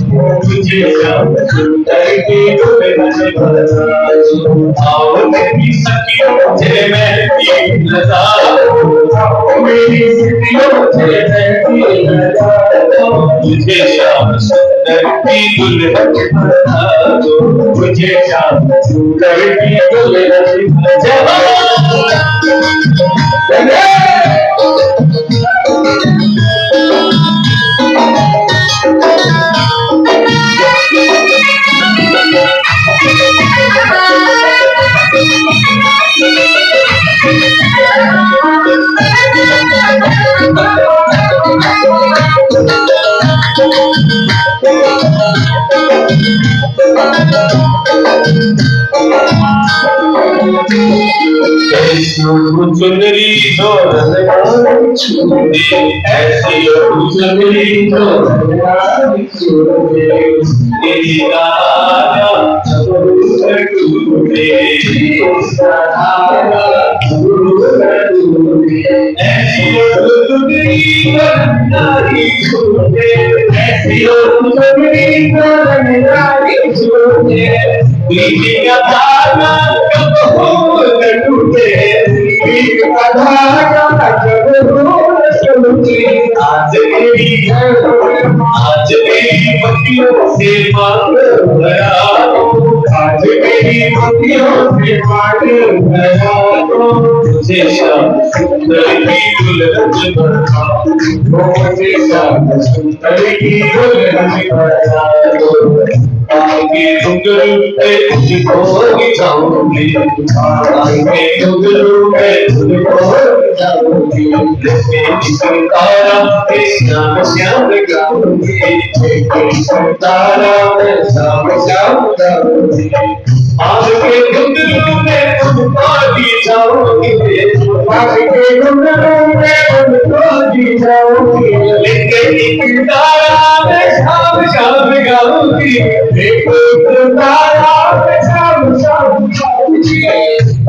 मुझे श्याम सुंदर की दुल्हन बना दो, आओ मेरी सखियों मुझे मेहंदी लगा दो, आओ मेरी सखियों मुझे मेहंदी लगा दो, मुझे श्याम सुंदर की दुल्हन बना दो, मुझे श्याम सुंदर की दुल्हन बना चुनरी तो ऐसी चुनरी तो आज मेरी पतियों से मांग भरा दो, आज मेरी पतियों से मांग भरा दो, मुझे श्याम सुंदर की दुल्हन बना दो, मुझे श्याम सुंदर की दुल्हन बना दो, आगे घुंघरू पे तुझको बिठाऊंगी, आगे घुंघरू पे तुझको बिठाऊंगी, मेरी संतारा में श्याम श्याम गाऊंगी, मेरी संतारा में श्याम श्याम गाऊंगी, आगे घुंघरू में तुझको बिठाऊंगी, आगे घुंघरू में तुझको बिठाऊंगी, लेकिन एक तारा में श्याम श्याम गाऊंगी,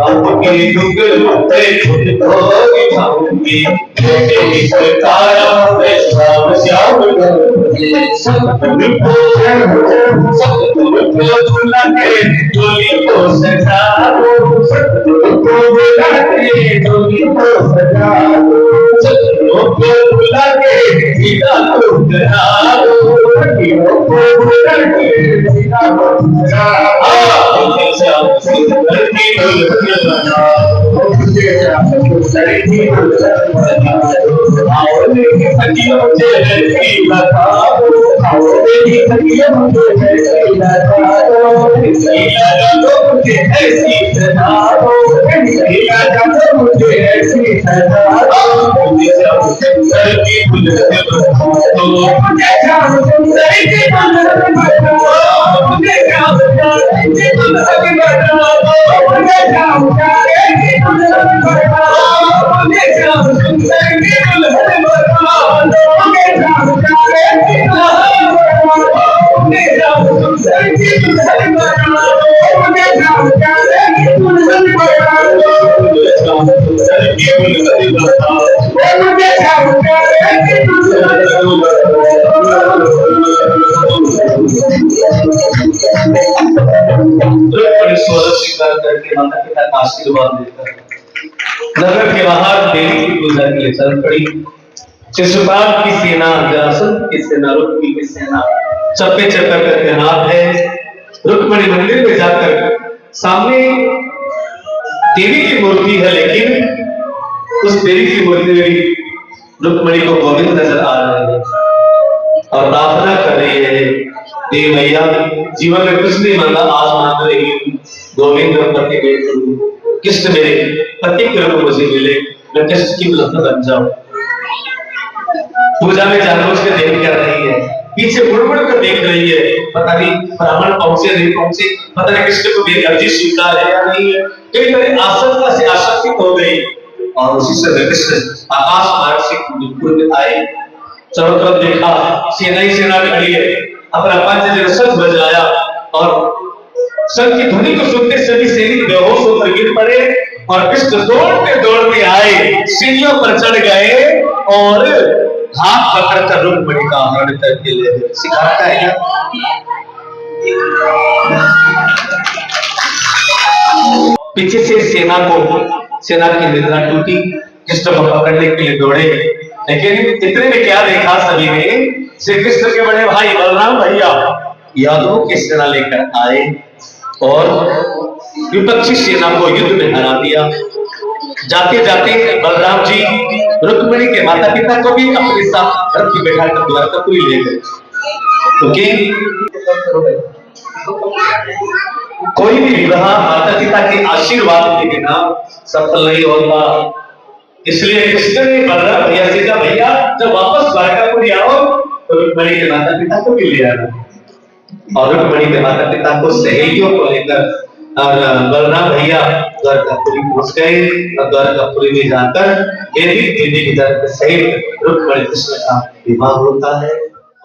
आपके घुंघरू पे तुझको बिठाऊंगी, एक तारा में श्याम श्याम गाऊंगी, सतगुरु को बुला के डोली को सजा दो, सतगुरु को बुला के डोली को सजा दो, सतगुरु को बुला के सीता को करा दो, सतगुरु को बुला के सीता को करा दो, श्याम सुंदर की दुल्हन बना दो। करके माता पिता का आशीर्वाद लेकर नगर के बाहर देवी की पूजा के लिए चल पड़ी। शिशुपाल की सेना, जरासंध की सेना, रुक्मिणी की सेना चप्पे चप्पे कर तैनात है। रुक्मिणी मंदिर में जाकर सामने देवी की मूर्ति है, लेकिन उस देवी की मूर्ति में भी रुक्मिणी को गोविंद नजर आ रहा है और प्रार्थना कर रही है, देवी मैया जीवन में कुछ नहीं मांगा, आज मांग रही हूँ गोविंद पति कृष्ण मेरे पति के रूप मुझे मिले, मैं कृष्ण की दुल्हन बन जाऊं। पूजा में जानबूझ के देवी कर रही है, पीछे मुड़ मुड़ कर देख रही है, पता नहीं ब्राह्मण पहुंचे नहीं पहुंचे, पता नहीं कृष्ण को मेरी अर्जी स्वीकार है या नहीं है। कई बार आशंका से आशंकित हो गई और उसी समय कृष्ण आकाश मार्ग से पुर में आए। चारों तरफ देखा, सेना ही सेना खड़ी है, अपना पंच ने शंख बजाया और शंख की ध्वनि को सुनते सभी सैनिक बेहोश होकर गिर पड़े और कृष्ण दौड़ते दौड़ते आए, सीढ़ियों पर चढ़ गए और हाथ पकड़कर रुक्मिणी का हरण करके ले गए। सिखाता है क्या? पीछे से सेना की निद्रा टूटी, कृष्ण को पकड़ने के लिए दौड़े, लेकिन इतने में क्या देखा सभी ने, श्री कृष्ण के बड़े भाई बलराम भैया यादवों की सेना लेकर आए और विपक्षी सेना को युद्ध में हरा दिया। जाते जाते बलराम जी रुक्मिणी के माता पिता को भी अपने साथ रथ में बैठाकर द्वारकापुरी ले गए, क्योंकि कोई भी विवाह माता पिता के आशीर्वाद के बिना सफल नहीं होता। इसलिए कृष्ण ने बलराम भैया से कहा, भैया जब वापस द्वारकापुरी आओ तो रुक्मिणी के माता पिता को भी ले आना। और रुक्मिणी के माता पिता को सहेलियों को लेकर और बलराम भैया द्वारकापुरी पहुंच गए और द्वारकापुरी में जाकर देवी की तरफ सहित रुक्मिणी कृष्ण का विवाह होता है।